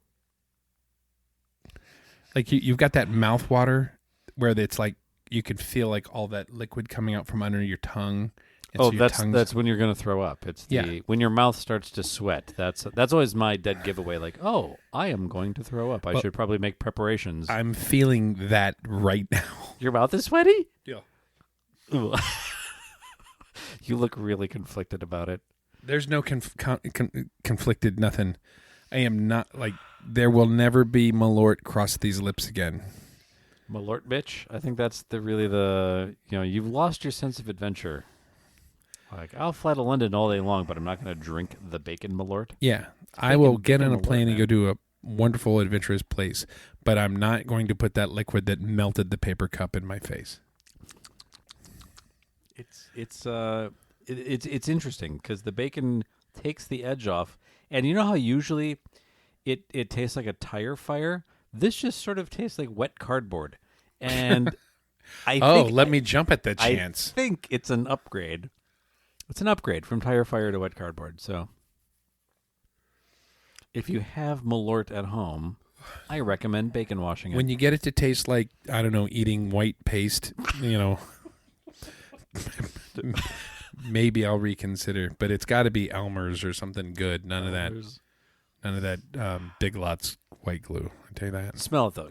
[SPEAKER 10] like you've got that mouth water where it's like you can feel like all that liquid coming out from under your tongue. And so your tongue's-
[SPEAKER 7] that's when you're going to throw up. It's when your mouth starts to sweat. That's always my dead giveaway. Like, oh, I am going to throw up. I should probably make preparations.
[SPEAKER 10] I'm feeling that right now.
[SPEAKER 7] Your mouth is sweaty?
[SPEAKER 10] Yeah.
[SPEAKER 7] Ooh. You look really conflicted about it.
[SPEAKER 10] There's no conflicted nothing. I am not like there will never be Malort cross these lips again.
[SPEAKER 7] Malort bitch. I think that's you've lost your sense of adventure. Like, I'll fly to London all day long, but I'm not going to drink the bacon Malort.
[SPEAKER 10] Yeah. I will get on a
[SPEAKER 7] Malort,
[SPEAKER 10] plane and
[SPEAKER 7] man.
[SPEAKER 10] go to a wonderful, adventurous place, but I'm not going to put that liquid that melted the paper cup in my face.
[SPEAKER 7] It's interesting because the bacon takes the edge off, and you know how usually it tastes like a tire fire. This just sort of tastes like wet cardboard, and
[SPEAKER 10] let me jump at that chance.
[SPEAKER 7] I think it's an upgrade. It's an upgrade from tire fire to wet cardboard. So, if you have Malort at home, I recommend bacon washing it.
[SPEAKER 10] When you get it to taste like, I don't know, eating white paste, maybe I'll reconsider. But it's got to be Elmer's or something good. None of that Big Lots white glue. I tell you that.
[SPEAKER 7] Smell it though.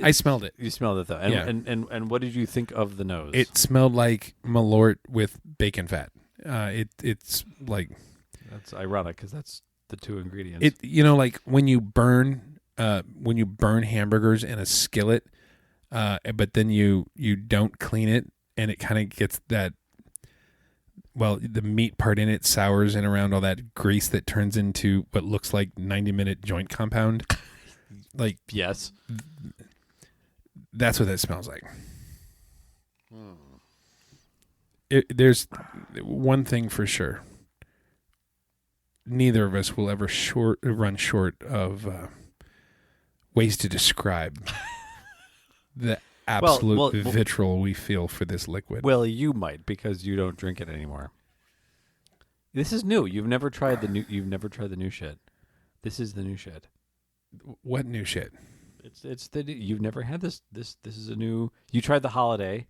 [SPEAKER 10] I smelled it.
[SPEAKER 7] You smelled it though. And what did you think of the nose?
[SPEAKER 10] It smelled like Malort with bacon fat. It's like,
[SPEAKER 7] that's ironic because that's the two ingredients.
[SPEAKER 10] Like when you burn hamburgers in a skillet, but then you don't clean it, and it kind of gets that. Well, the meat part in it sours in around all that grease that turns into what looks like 90-minute joint compound. Like,
[SPEAKER 7] yes,
[SPEAKER 10] that's what that smells like. There's one thing for sure. Neither of us will ever run short of ways to describe the absolute vitriol we feel for this liquid.
[SPEAKER 7] Well, you might because you don't drink it anymore. This is new. You've never tried the new shit. This is the new shit.
[SPEAKER 10] What new shit?
[SPEAKER 7] You've never had this. This is a new. You tried the holiday.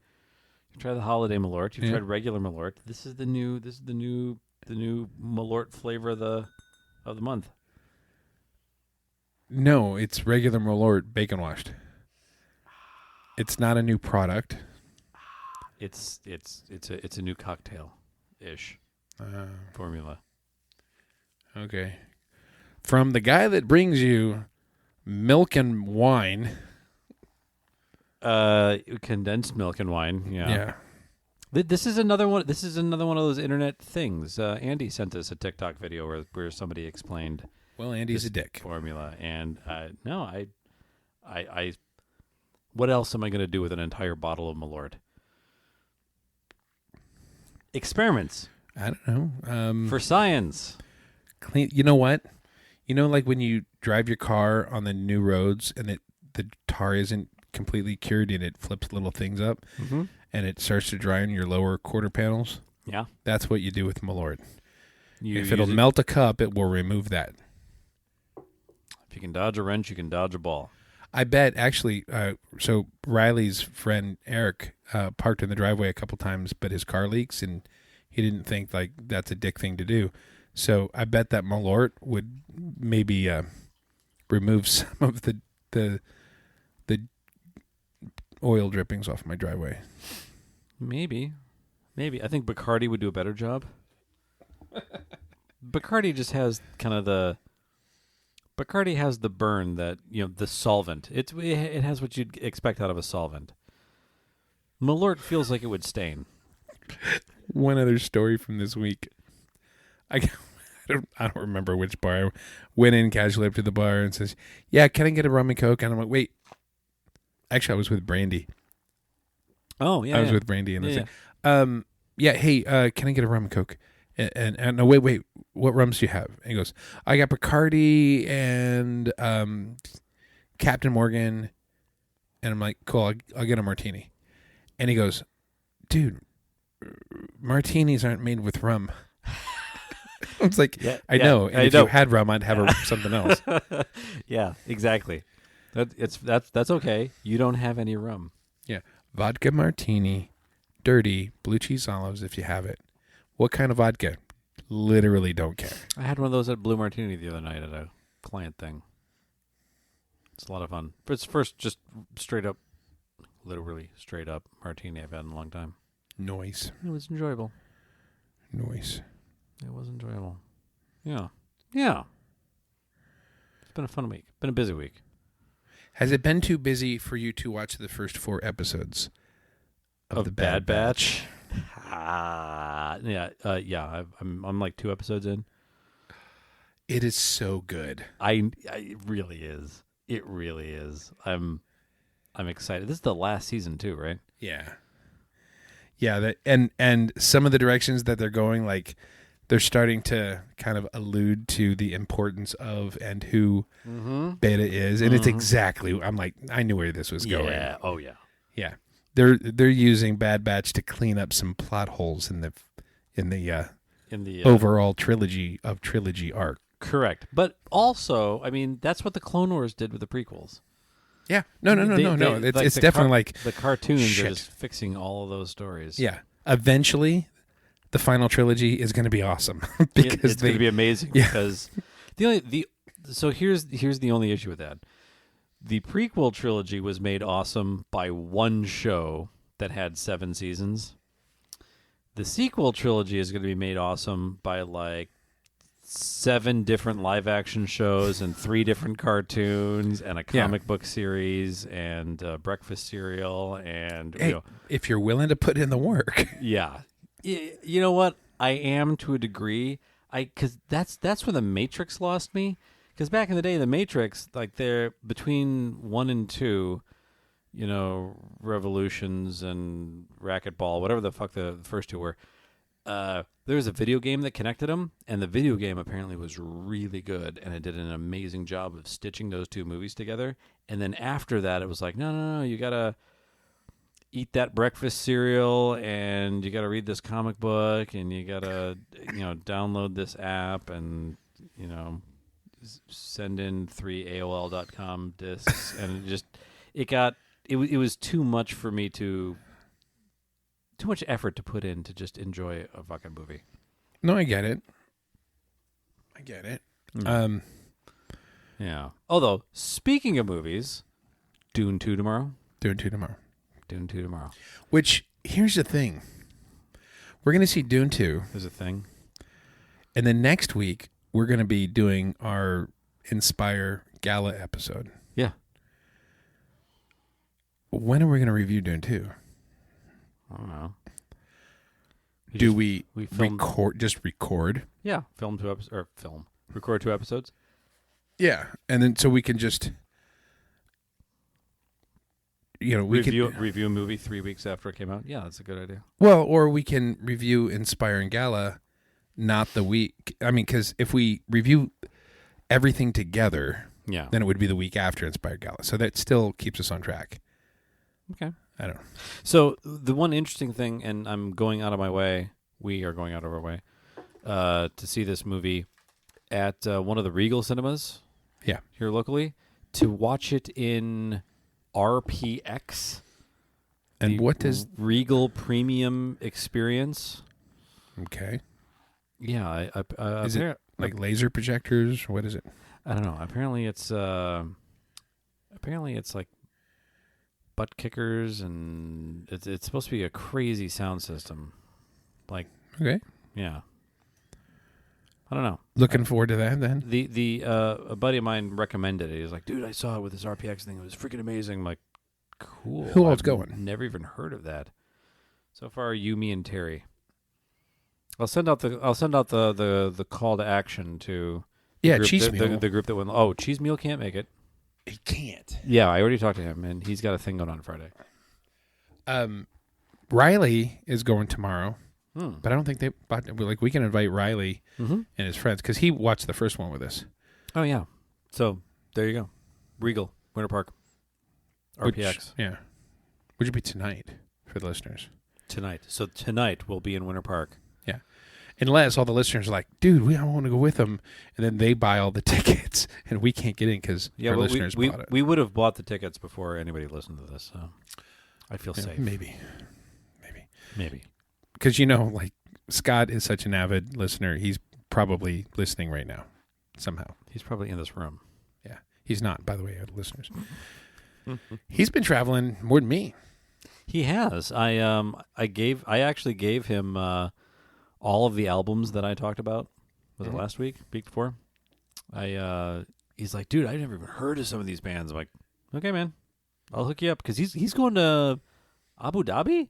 [SPEAKER 7] You tried the holiday Malort. You tried regular Malort. This is the new Malort flavor of the month.
[SPEAKER 10] No, it's regular Malort bacon washed. It's not a new product.
[SPEAKER 7] It's a new cocktail ish formula.
[SPEAKER 10] Okay. From the guy that brings you milk and wine.
[SPEAKER 7] Condensed milk and wine. Yeah. This is another one. This is another one of those internet things. Andy sent us a TikTok video where somebody explained.
[SPEAKER 10] Well, Andy's a dick.
[SPEAKER 7] Formula, and no, I. What else am I going to do with an entire bottle of Malort? Experiments.
[SPEAKER 10] I don't know.
[SPEAKER 7] For science.
[SPEAKER 10] Clean. You know what? Like when you drive your car on the new roads and the tar isn't completely cured and it flips little things up and it starts to dry on your lower quarter panels.
[SPEAKER 7] Yeah.
[SPEAKER 10] That's what you do with Malort. If it'll melt a cup, it will remove that.
[SPEAKER 7] If you can dodge a wrench, you can dodge a ball.
[SPEAKER 10] I bet, actually, so Riley's friend Eric parked in the driveway a couple times, but his car leaks, and he didn't think, like, that's a dick thing to do. So I bet that Malort would maybe remove some of the oil drippings off my driveway.
[SPEAKER 7] Maybe. I think Bacardi would do a better job. Bacardi just has kind of Bacardi has the burn that, the solvent. It has what you'd expect out of a solvent. Malort feels like it would stain.
[SPEAKER 10] One other story from this week. I don't remember which bar. I went in casually up to the bar and says, "Yeah, can I get a rum and coke?" And I'm like, "Wait." Actually, I was with Brandy.
[SPEAKER 7] Oh yeah,
[SPEAKER 10] I was with Brandy, and I said, "Yeah, hey, can I get a rum and coke?" And no, wait, what rums do you have? And he goes, "I got Bacardi and Captain Morgan." And I'm like, "Cool, I'll get a martini." And he goes, "Dude, martinis aren't made with rum." I was like, I know. And if you had rum, I'd have something else.
[SPEAKER 7] Yeah, exactly. That's okay. You don't have any rum.
[SPEAKER 10] Yeah, vodka martini, dirty, blue cheese olives if you have it. What kind of vodka? Literally don't care.
[SPEAKER 7] I had one of those at Blue Martini the other night at a client thing. It's a lot of fun. But it's first just literally straight up martini I've had in a long time.
[SPEAKER 10] Noise.
[SPEAKER 7] It was enjoyable.
[SPEAKER 10] Noise.
[SPEAKER 7] It was enjoyable. Yeah. It's been a fun week. Been a busy week.
[SPEAKER 10] Has it been too busy for you to watch the first 4 episodes of The Bad Batch?
[SPEAKER 7] I'm like 2 episodes in.
[SPEAKER 10] It is so good.
[SPEAKER 7] It really is. It really is. I'm excited. This is the last season too, right?
[SPEAKER 10] Yeah. Yeah, that and some of the directions that they're going, like they're starting to kind of allude to the importance of and who Beta is, and it's exactly. I'm like, I knew where this was going.
[SPEAKER 7] Yeah. Oh yeah.
[SPEAKER 10] Yeah. They're using Bad Batch to clean up some plot holes in the overall trilogy arc.
[SPEAKER 7] Correct. But also, I mean, that's what the Clone Wars did with the prequels.
[SPEAKER 10] Yeah. No. It's definitely like
[SPEAKER 7] the cartoons
[SPEAKER 10] shit.
[SPEAKER 7] are just fixing all of those stories.
[SPEAKER 10] Yeah. Eventually, the final trilogy is going to be awesome because
[SPEAKER 7] it's going to be amazing.
[SPEAKER 10] Yeah.
[SPEAKER 7] Because so here's the only issue with that. The prequel trilogy was made awesome by one show that had 7 seasons. The sequel trilogy is going to be made awesome by like 7 different live-action shows and 3 different cartoons and a comic book series and breakfast cereal and
[SPEAKER 10] if you're willing to put in the work.
[SPEAKER 7] Yeah. You know what? I am to a degree. Because that's where the Matrix lost me. Because back in the day, the Matrix, like they're between 1 and 2, Revolutions and Racquetball, whatever the fuck the first 2 were. There was a video game that connected them, and the video game apparently was really good, and it did an amazing job of stitching those 2 movies together. And then after that, it was like, no, you gotta eat that breakfast cereal, and you gotta read this comic book, and you gotta, download this app, and send in 3 AOL.com discs, and it was too much for me too much effort to put in to just enjoy a fucking movie.
[SPEAKER 10] No, I get it.
[SPEAKER 7] Yeah. Although, speaking of movies, Dune 2 tomorrow.
[SPEAKER 10] Dune 2 tomorrow.
[SPEAKER 7] Which,
[SPEAKER 10] here's the thing. We're going to see Dune 2.
[SPEAKER 7] There's a thing.
[SPEAKER 10] And then next week, we're going to be doing our Inspire Gala episode.
[SPEAKER 7] Yeah.
[SPEAKER 10] When are we going to review Dune 2?
[SPEAKER 7] I don't know.
[SPEAKER 10] Do we
[SPEAKER 7] film,
[SPEAKER 10] record?
[SPEAKER 7] Yeah, record 2 episodes.
[SPEAKER 10] Yeah, and then so we can just,
[SPEAKER 7] review a movie 3 weeks after it came out. Yeah, that's a good idea.
[SPEAKER 10] Well, or we can review Inspire and Gala, not the week. I mean, because if we review everything together, then it would be the week after Inspire Gala. So that still keeps us on track.
[SPEAKER 7] Okay.
[SPEAKER 10] I don't know.
[SPEAKER 7] So the one interesting thing, and we are going out of our way, to see this movie at one of the Regal cinemas here locally, to watch it in RPX.
[SPEAKER 10] And what does
[SPEAKER 7] Regal Premium Experience?
[SPEAKER 10] Okay.
[SPEAKER 7] Yeah.
[SPEAKER 10] Is it like laser projectors? What is it?
[SPEAKER 7] I don't know. Apparently it's like butt kickers, and it's supposed to be a crazy sound system. Like,
[SPEAKER 10] okay,
[SPEAKER 7] yeah, I don't know.
[SPEAKER 10] Looking forward to that then.
[SPEAKER 7] A buddy of mine recommended it. He was like, "Dude, I saw it with this RPX thing. It was freaking amazing." I'm like, cool.
[SPEAKER 10] Who else going?
[SPEAKER 7] Never even heard of that. So far, you, me, and Terry. I'll send out the call to action to
[SPEAKER 10] Cheese Meal.
[SPEAKER 7] The group that went. Oh, Cheese Meal can't make it.
[SPEAKER 10] He can't.
[SPEAKER 7] Yeah, I already talked to him, and he's got a thing going on Friday.
[SPEAKER 10] Riley is going tomorrow, but I don't think we can invite Riley and his friends because he watched the first one with us.
[SPEAKER 7] Oh yeah, so there you go, Regal Winter Park, RPX.
[SPEAKER 10] Which would be tonight for the listeners.
[SPEAKER 7] So tonight we'll be in Winter Park.
[SPEAKER 10] Yeah. Unless all the listeners are like, dude, we don't want to go with them. And then they buy all the tickets, and we can't get in because our listeners bought it.
[SPEAKER 7] We would have bought the tickets before anybody listened to this, so I feel safe.
[SPEAKER 10] Maybe.
[SPEAKER 7] Because,
[SPEAKER 10] Scott is such an avid listener. He's probably listening right now, somehow.
[SPEAKER 7] He's probably in this room.
[SPEAKER 10] Yeah. He's not, by the way, listeners. He's been traveling more than me.
[SPEAKER 7] He has. I actually gave him all of the albums that I talked about. Was it last week before? He's like, dude, I never even heard of some of these bands. I'm like, Okay, man. I'll hook you up because he's going to Abu Dhabi.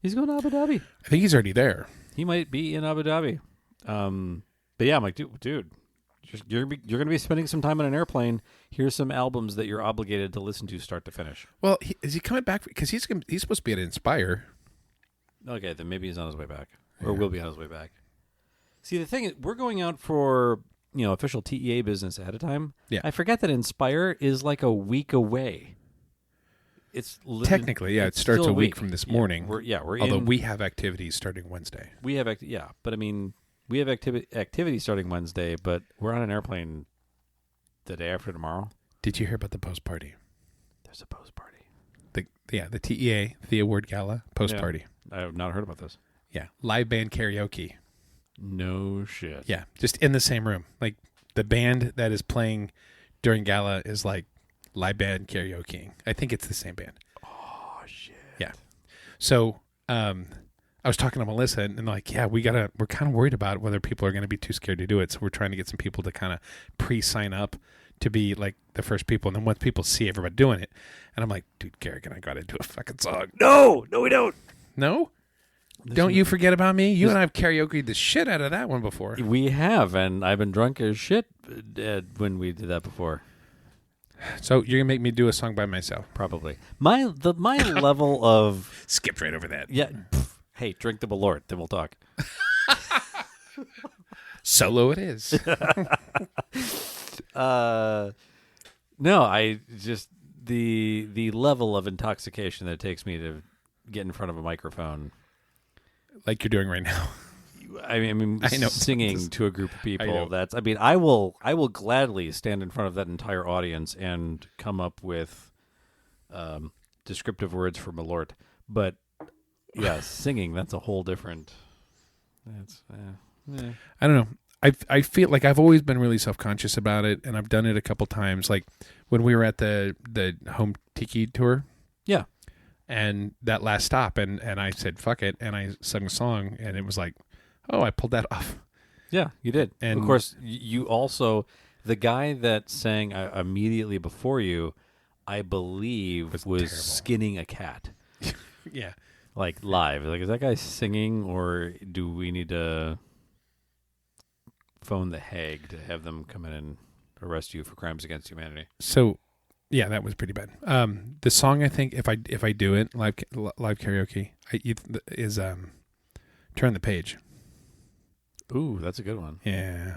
[SPEAKER 7] He's going to Abu Dhabi.
[SPEAKER 10] I think he's already there.
[SPEAKER 7] He might be in Abu Dhabi. But yeah, I'm like, dude, you're going to be spending some time on an airplane. Here's some albums that you're obligated to listen to start to finish.
[SPEAKER 10] Well, is he coming back? Because he's supposed to be at Inspire.
[SPEAKER 7] Okay, then maybe he's on his way back, or will be on his way back. See, the thing is, we're going out for official TEA business ahead of time.
[SPEAKER 10] Yeah.
[SPEAKER 7] I forget that Inspire is like a week away. It's
[SPEAKER 10] Technically, yeah, it starts a week from this morning.
[SPEAKER 7] Although
[SPEAKER 10] we have activities starting Wednesday.
[SPEAKER 7] We have but I mean, we have activity starting Wednesday, but we're on an airplane the day after tomorrow.
[SPEAKER 10] Did you hear about the post party?
[SPEAKER 7] There's a post party.
[SPEAKER 10] The TEA, the award gala post party.
[SPEAKER 7] I have not heard about this.
[SPEAKER 10] Yeah, live band karaoke.
[SPEAKER 7] No shit.
[SPEAKER 10] Yeah, just in the same room. Like the band that is playing during gala is like live band karaokeing. I think it's the same band.
[SPEAKER 7] Oh shit.
[SPEAKER 10] Yeah. So I was talking to Melissa and like, yeah, we're kind of worried about whether people are going to be too scared to do it. So we're trying to get some people to kind of pre-sign up to be like the first people. And then once people see everybody doing it, and I'm like, dude, Garrick and I got to do a fucking song.
[SPEAKER 7] No, we don't.
[SPEAKER 10] No? Don't you forget about me? You and I have karaoke'd the shit out of that one before.
[SPEAKER 7] We have, and I've been drunk as shit when we did that before.
[SPEAKER 10] So you're gonna make me do a song by myself?
[SPEAKER 7] Probably. My level of
[SPEAKER 10] skipped right over that.
[SPEAKER 7] Yeah. Hey, drink the Malort, then we'll talk.
[SPEAKER 10] Solo it is.
[SPEAKER 7] No, I just the level of intoxication that it takes me to get in front of a microphone,
[SPEAKER 10] like you're doing right now.
[SPEAKER 7] I mean,
[SPEAKER 10] I know.
[SPEAKER 7] Singing to a group of people. I will gladly stand in front of that entire audience and come up with descriptive words for Malort. But yeah, singing, that's a whole different.
[SPEAKER 10] I don't know. I feel like I've always been really self-conscious about it, and I've done it a couple times. Like when we were at the home tiki tour.
[SPEAKER 7] Yeah.
[SPEAKER 10] And that last stop, and I said, fuck it, and I sung a song, and it was like, oh, I pulled that off.
[SPEAKER 7] Yeah, you did. And of course, you also, the guy that sang immediately before you, I believe, was skinning a cat.
[SPEAKER 10] Yeah.
[SPEAKER 7] Like live. Like, is that guy singing, or do we need to phone the Hague to have them come in and arrest you for crimes against humanity?
[SPEAKER 10] So, yeah, that was pretty bad. The song, I think, if I do it live karaoke, is "Turn the Page."
[SPEAKER 7] Ooh, that's a good one.
[SPEAKER 10] Yeah,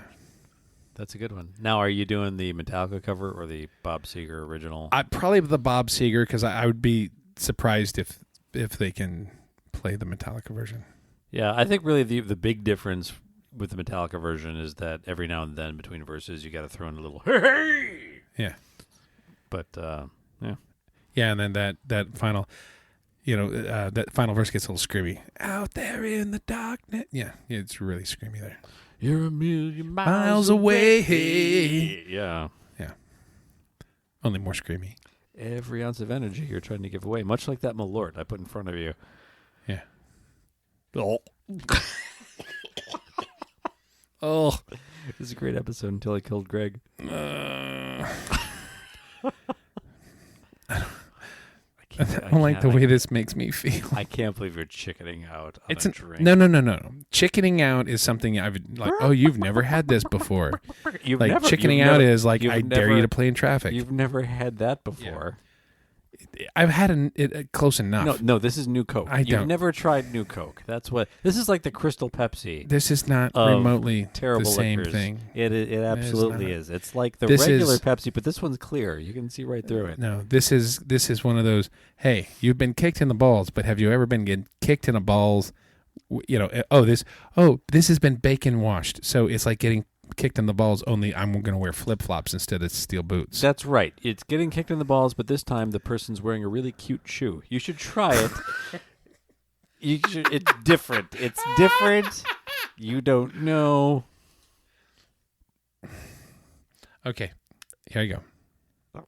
[SPEAKER 7] that's a good one. Now, are you doing the Metallica cover or the Bob Seger original?
[SPEAKER 10] Probably the Bob Seger, because I would be surprised if they can play the Metallica version.
[SPEAKER 7] Yeah, I think really the big difference with the Metallica version is that every now and then between verses you got to throw in a little hey.
[SPEAKER 10] Yeah.
[SPEAKER 7] But yeah.
[SPEAKER 10] Yeah, and then that final, that final verse gets a little screamy. Out there in the darkness. Yeah, it's really screamy there.
[SPEAKER 7] You're a million
[SPEAKER 10] miles away.
[SPEAKER 7] Yeah.
[SPEAKER 10] Yeah. Only more screamy.
[SPEAKER 7] Every ounce of energy you're trying to give away, much like that Malort I put in front of you.
[SPEAKER 10] Yeah.
[SPEAKER 7] Oh.
[SPEAKER 10] Oh.
[SPEAKER 7] It was a great episode until I killed Greg.
[SPEAKER 10] I don't like the way this makes me feel.
[SPEAKER 7] I can't believe you're chickening out on a drink.
[SPEAKER 10] No. Chickening out is something I've like. Oh, you've never had this before. Chickening out is like I dare you to play in traffic.
[SPEAKER 7] You've never had that before.
[SPEAKER 10] I've had it close enough.
[SPEAKER 7] No, this is New Coke. You've never tried New Coke. That's what this is like. The Crystal Pepsi.
[SPEAKER 10] This is not remotely
[SPEAKER 7] terrible
[SPEAKER 10] the same
[SPEAKER 7] liquors.
[SPEAKER 10] thing.
[SPEAKER 7] It absolutely is. It's like the regular Pepsi, but this one's clear. You can see right through it.
[SPEAKER 10] No, this is one of those. Hey, you've been kicked in the balls, but have you ever been getting kicked in the balls? This has been bacon washed. So it's like getting kicked in the balls, only I'm going to wear flip-flops instead of steel boots.
[SPEAKER 7] That's right. It's getting kicked in the balls, but this time the person's wearing a really cute shoe. You should try it. It's different. It's different. You don't know.
[SPEAKER 10] Okay. Here you go.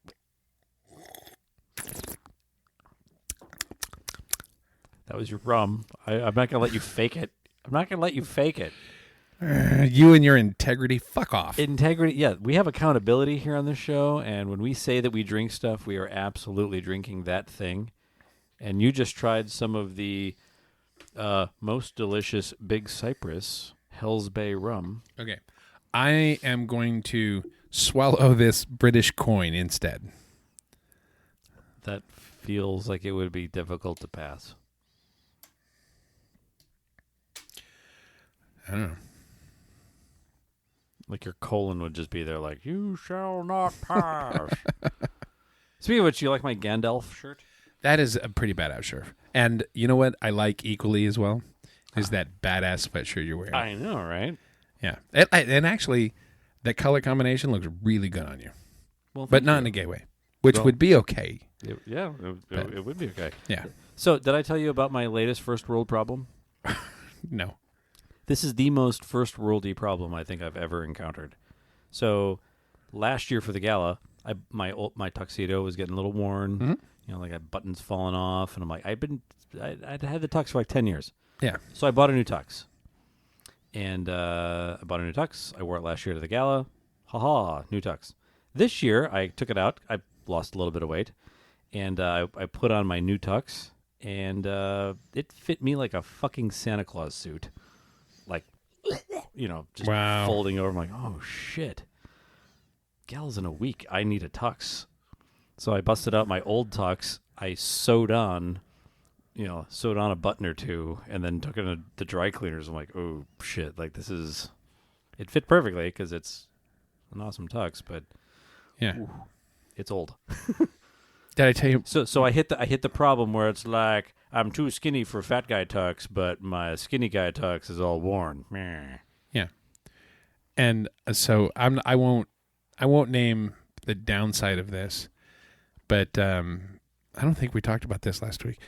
[SPEAKER 7] That was your rum. I'm not going to let you fake it. I'm not going to let you fake it.
[SPEAKER 10] You and your integrity, fuck off.
[SPEAKER 7] Integrity, yeah. We have accountability here on this show, and when we say that we drink stuff, we are absolutely drinking that thing. And you just tried some of the most delicious Big Cypress Hell's Bay rum.
[SPEAKER 10] Okay. I am going to swallow this British coin instead.
[SPEAKER 7] That feels like it would be difficult to pass.
[SPEAKER 10] I don't know.
[SPEAKER 7] Like your colon would just be there like, you shall not pass. Speaking of which, you like my Gandalf shirt?
[SPEAKER 10] That is a pretty badass shirt. And you know what I like equally as well? Is that badass sweatshirt you're wearing.
[SPEAKER 7] I know, right?
[SPEAKER 10] Yeah. And actually, that color combination looks really good on you.
[SPEAKER 7] Well,
[SPEAKER 10] but not in a gay way, which would be okay.
[SPEAKER 7] It would be okay.
[SPEAKER 10] Yeah.
[SPEAKER 7] So, did I tell you about my latest first world problem?
[SPEAKER 10] No.
[SPEAKER 7] This is the most first worldy problem I think I've ever encountered. So, last year for the gala, my tuxedo was getting a little worn.
[SPEAKER 10] Mm-hmm.
[SPEAKER 7] You know, like buttons falling off, and I'm like, I'd had the tux for like 10 years.
[SPEAKER 10] Yeah.
[SPEAKER 7] So I bought a new tux, and I bought a new tux. I wore it last year to the gala. New tux. This year I took it out. I lost a little bit of weight, and I put on my new tux, and it fit me like a fucking Santa Claus suit. Like, just folding over. I'm like, oh, shit. Gala's in a week. I need a tux. So I busted out my old tux. I sewed on a button or two, and then took it to the dry cleaners. I'm like, oh, shit. Like, it fit perfectly because it's an awesome tux, but
[SPEAKER 10] yeah,
[SPEAKER 7] it's old.
[SPEAKER 10] Did I tell you?
[SPEAKER 7] So I hit the problem where it's like, I'm too skinny for fat guy tux, but my skinny guy tux is all worn. Meh.
[SPEAKER 10] Yeah. And so I won't name the downside of this, but I don't think we talked about this last week.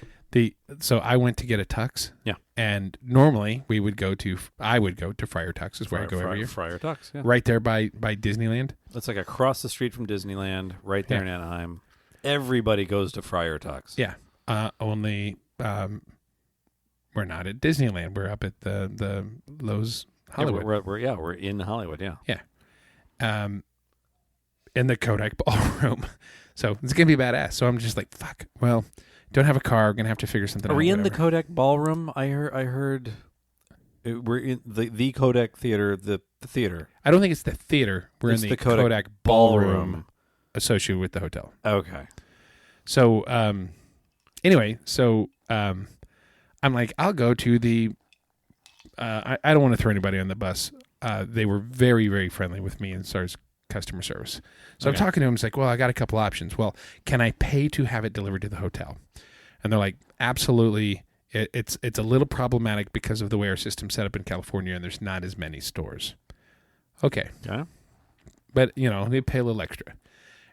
[SPEAKER 10] So I went to get a tux.
[SPEAKER 7] Yeah.
[SPEAKER 10] And normally I would go to Friar Tux, is where I go every year.
[SPEAKER 7] Friar Tux, yeah.
[SPEAKER 10] Right there by Disneyland.
[SPEAKER 7] That's like across the street from Disneyland, right there in Anaheim. Everybody goes to Friar Tux.
[SPEAKER 10] Yeah. Only we're not at Disneyland. We're up at the Lowe's Hollywood.
[SPEAKER 7] We're in Hollywood, yeah.
[SPEAKER 10] Yeah. In the Kodak Ballroom. So it's going to be badass. So I'm just like, fuck. Well, don't have a car. We're going to have to figure something out.
[SPEAKER 7] Are we in the Kodak Ballroom? I heard we're in the Kodak Theater, the theater.
[SPEAKER 10] I don't think it's the theater. We're in the Kodak Ballroom associated with the hotel.
[SPEAKER 7] Okay.
[SPEAKER 10] So, anyway, I'm like, I'll go to the, I don't want to throw anybody on the bus. They were very, very friendly with me as far as customer service. So I'm talking to him. It's like, well, I got a couple options. Well, can I pay to have it delivered to the hotel? And they're like, absolutely. It's a little problematic because of the way our system's set up in California, and there's not as many stores. Okay.
[SPEAKER 7] Yeah.
[SPEAKER 10] But, they pay a little extra.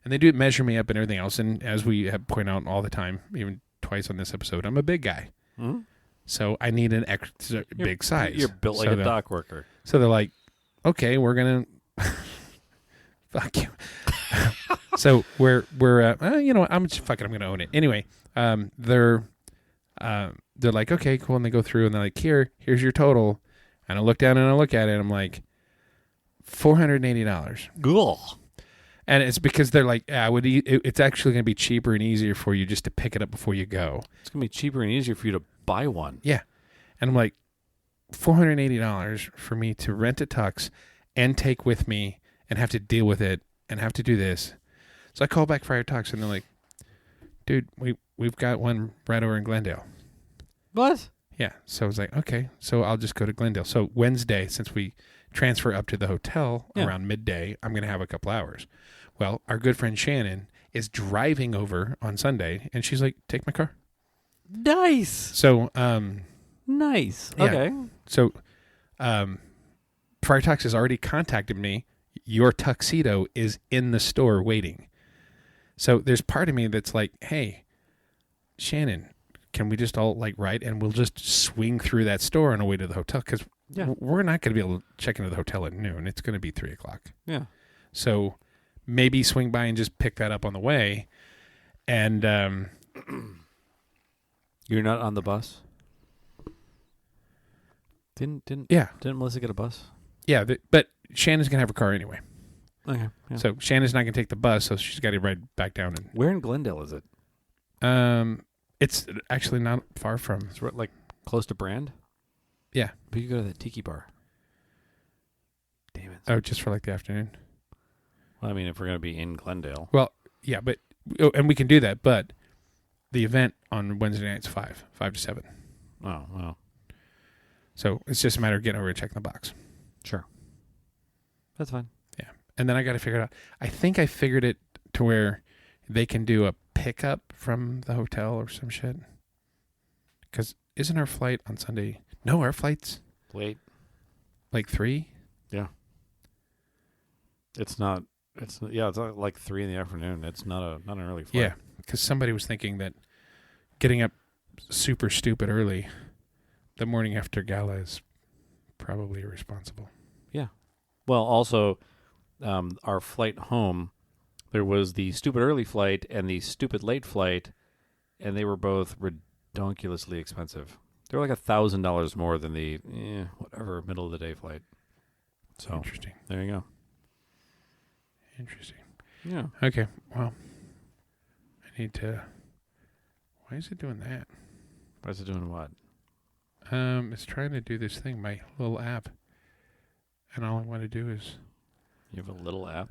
[SPEAKER 10] And they do measure me up and everything else. And as we have point out all the time, even twice on this episode, I'm a big guy. Mm-hmm. So I need an extra big size.
[SPEAKER 7] You're built like a dock worker.
[SPEAKER 10] So they're like, okay, we're going to... Fuck you. So we're I'm just fucking, I'm going to own it. Anyway, they're like, okay, cool. And they go through and they're like, here's your total. And I look down and I look at it and I'm like, $480.
[SPEAKER 7] Cool.
[SPEAKER 10] And it's because they're like, it's actually going to be cheaper and easier for you just to pick it up before you go.
[SPEAKER 7] It's going to be cheaper and easier for you to buy one.
[SPEAKER 10] Yeah. And I'm like, $480 for me to rent a tux and take with me and have to deal with it and have to do this. So I call back Friar Tux and they're like, dude, we've got one right over in Glendale.
[SPEAKER 7] What?
[SPEAKER 10] Yeah. So I was like, okay, so I'll just go to Glendale. So Wednesday, since we transfer up to the hotel around midday, I'm going to have a couple hours. Well, our good friend Shannon is driving over on Sunday, and she's like, take my car.
[SPEAKER 7] Nice.
[SPEAKER 10] So,
[SPEAKER 7] nice.
[SPEAKER 10] Yeah.
[SPEAKER 7] Okay.
[SPEAKER 10] So, Friar Tux has already contacted me. Your tuxedo is in the store waiting. So there's part of me that's like, hey, Shannon, can we just all ride and we'll just swing through that store on our way to the hotel? Because we're not going to be able to check into the hotel at noon. It's going to be 3:00.
[SPEAKER 7] Yeah.
[SPEAKER 10] So maybe swing by and just pick that up on the way. And
[SPEAKER 7] you're not on the bus? Didn't Melissa get a bus?
[SPEAKER 10] Yeah, but Shannon's going to have her car anyway.
[SPEAKER 7] Okay. Yeah.
[SPEAKER 10] So Shannon's not going to take the bus, so she's got to ride back down. And
[SPEAKER 7] Where in Glendale is it?
[SPEAKER 10] It's actually not far from.
[SPEAKER 7] It's like close to Brand?
[SPEAKER 10] Yeah.
[SPEAKER 7] But you go to the tiki bar. Damn it.
[SPEAKER 10] Oh, just for like the afternoon.
[SPEAKER 7] Well, I mean, if we're going to be in Glendale.
[SPEAKER 10] Well, yeah, but and we can do that, but the event on Wednesday night's 5 to 7.
[SPEAKER 7] Oh, well.
[SPEAKER 10] So it's just a matter of getting over and checking the box.
[SPEAKER 7] Sure. That's fine.
[SPEAKER 10] Yeah. And then I got to figure it out. I think I figured it to where they can do a pickup from the hotel or some shit. Because isn't our flight on Sunday? No, our flight's
[SPEAKER 7] late.
[SPEAKER 10] Like 3?
[SPEAKER 7] Yeah. It's not. It's like 3 in the afternoon. It's not an early flight.
[SPEAKER 10] Yeah, because somebody was thinking that getting up super stupid early the morning after gala is probably irresponsible.
[SPEAKER 7] Yeah. Well, also, our flight home, there was the stupid early flight and the stupid late flight, and they were both redonkulously expensive. They were like $1,000 more than the whatever middle of the day flight. So
[SPEAKER 10] interesting.
[SPEAKER 7] There you go.
[SPEAKER 10] Interesting.
[SPEAKER 7] Yeah.
[SPEAKER 10] Okay. Well, I need to. Why is it doing that?
[SPEAKER 7] Why is it doing what?
[SPEAKER 10] It's trying to do this thing, my little app, and all I want to do is.
[SPEAKER 7] You have a little app.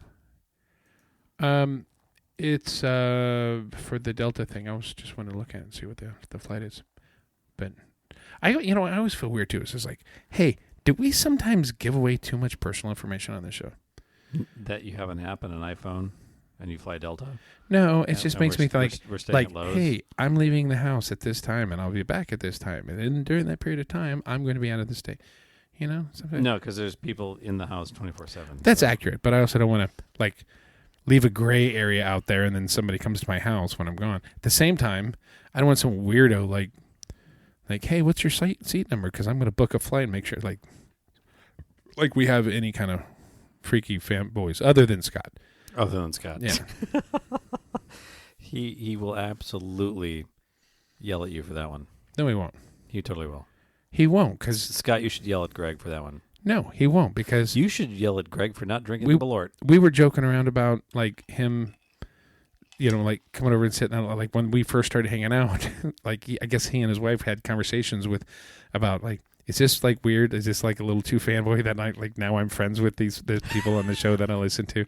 [SPEAKER 10] It's for the Delta thing. I was just wanting to look at it and see what the flight is, but I always feel weird too. It's just like, hey, do we sometimes give away too much personal information on this show?
[SPEAKER 7] That you have an app and an iPhone, and you fly Delta.
[SPEAKER 10] No, it just makes me think
[SPEAKER 7] we're staying
[SPEAKER 10] like,
[SPEAKER 7] at Lowe's.
[SPEAKER 10] hey, I'm leaving the house at this time, and I'll be back at this time, and then during that period of time, I'm going to be out of the state. You know,
[SPEAKER 7] no, because there's people in the house 24/7.
[SPEAKER 10] That's accurate, but I also don't want to like leave a gray area out there, and then somebody comes to my house when I'm gone. At the same time, I don't want some weirdo like, hey, what's your seat number? Because I'm going to book a flight and make sure like we have any kind of freaky fanboys other than Scott.
[SPEAKER 7] Other than Scott.
[SPEAKER 10] Yeah.
[SPEAKER 7] He will absolutely yell at you for that one.
[SPEAKER 10] No, he won't.
[SPEAKER 7] He totally will.
[SPEAKER 10] He won't, because
[SPEAKER 7] Scott, you should yell at Greg for that one.
[SPEAKER 10] No, he won't, because
[SPEAKER 7] you should yell at Greg for not drinking the Malort.
[SPEAKER 10] We were joking around about like him, like coming over and sitting out. Like when we first started hanging out, like I guess he and his wife had conversations about like, is this like weird? Is this like a little too fanboy that I like now I'm friends with these people on the show that I listen to?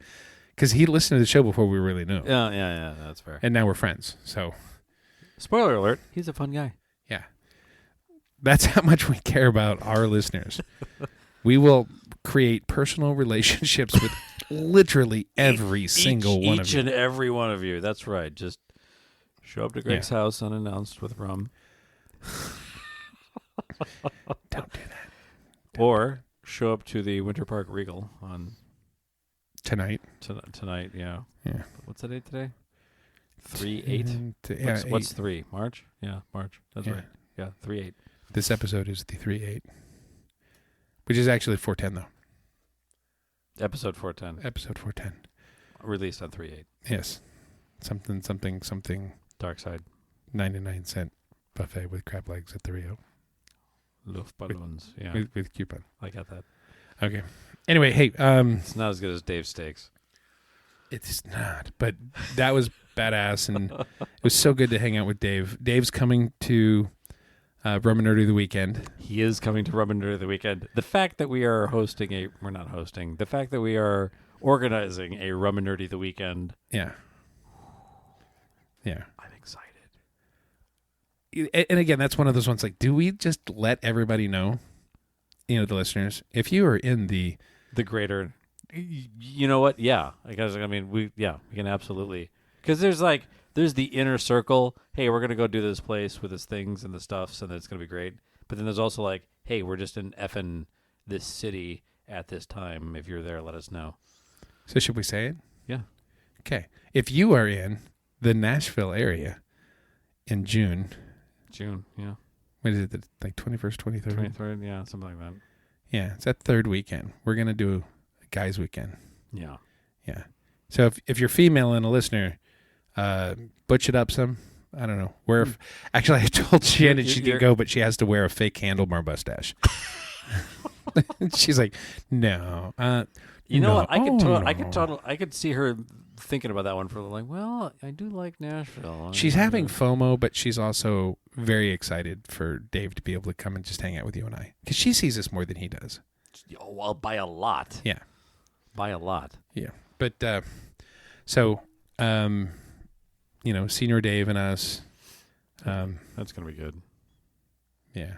[SPEAKER 10] Because he listened to the show before we really knew.
[SPEAKER 7] Yeah, that's fair.
[SPEAKER 10] And now we're friends. So,
[SPEAKER 7] spoiler alert: he's a fun guy.
[SPEAKER 10] Yeah, that's how much we care about our listeners. We will create personal relationships with literally every single one of you.
[SPEAKER 7] Each and every one of you. That's right. Just show up to Greg's house unannounced with rum.
[SPEAKER 10] Don't do that.
[SPEAKER 7] Or show up to the Winter Park Regal on
[SPEAKER 10] tonight.
[SPEAKER 7] Tonight, yeah.
[SPEAKER 10] Yeah.
[SPEAKER 7] What's the date today? 3/8.
[SPEAKER 10] Yeah.
[SPEAKER 7] What's 3? March? Yeah, March. That's right. Yeah, 3/8.
[SPEAKER 10] This episode is the 3/8, which is actually 410 though.
[SPEAKER 7] Episode 410.
[SPEAKER 10] Episode 410.
[SPEAKER 7] Released on 3/8.
[SPEAKER 10] Yes. Something.
[SPEAKER 7] Dark Side.
[SPEAKER 10] 99-cent buffet with crab legs at the Rio.
[SPEAKER 7] Luftballons, yeah.
[SPEAKER 10] With coupon.
[SPEAKER 7] I got that.
[SPEAKER 10] Okay. Anyway, hey.
[SPEAKER 7] It's not as good as Dave's Steaks.
[SPEAKER 10] It's not, but that was badass, and it was so good to hang out with Dave. Dave's coming to Rum and Nerdy the weekend.
[SPEAKER 7] He is coming to Rum and Nerdy the weekend. The fact that we are the fact that we are organizing a Rum and Nerdy the weekend.
[SPEAKER 10] Yeah. Yeah.
[SPEAKER 7] I'm excited.
[SPEAKER 10] And again, that's one of those ones like, do we just let everybody know, the listeners, if you are in the
[SPEAKER 7] greater, you know what? Yeah. We can absolutely, because there's the inner circle. Hey, we're going to go do this place with its things and the stuffs, and it's going to be great. But then there's also like, hey, we're just in effing this city at this time. If you're there, let us know.
[SPEAKER 10] So should we say it?
[SPEAKER 7] Yeah.
[SPEAKER 10] Okay. If you are in the Nashville area in June,
[SPEAKER 7] yeah.
[SPEAKER 10] What is it? Like 21st, 23rd?
[SPEAKER 7] 23rd, yeah, something like that.
[SPEAKER 10] Yeah, it's that third weekend. We're going to do a guys' weekend.
[SPEAKER 7] Yeah.
[SPEAKER 10] Yeah. So if you're female and a listener, butch it up some. I don't know. Actually, I told Shannon she could go, but she has to wear a fake handlebar mustache. She's like, no.
[SPEAKER 7] You know
[SPEAKER 10] no.
[SPEAKER 7] what?
[SPEAKER 10] No.
[SPEAKER 7] I could see her thinking about that one for like. Well, I do like Nashville.
[SPEAKER 10] She's having FOMO, but she's also very excited for Dave to be able to come and just hang out with you and I, because she sees us more than he does.
[SPEAKER 7] Oh, well, by a lot.
[SPEAKER 10] Yeah,
[SPEAKER 7] by a lot.
[SPEAKER 10] Yeah, but so Senior Dave and us.
[SPEAKER 7] That's gonna be good.
[SPEAKER 10] Yeah,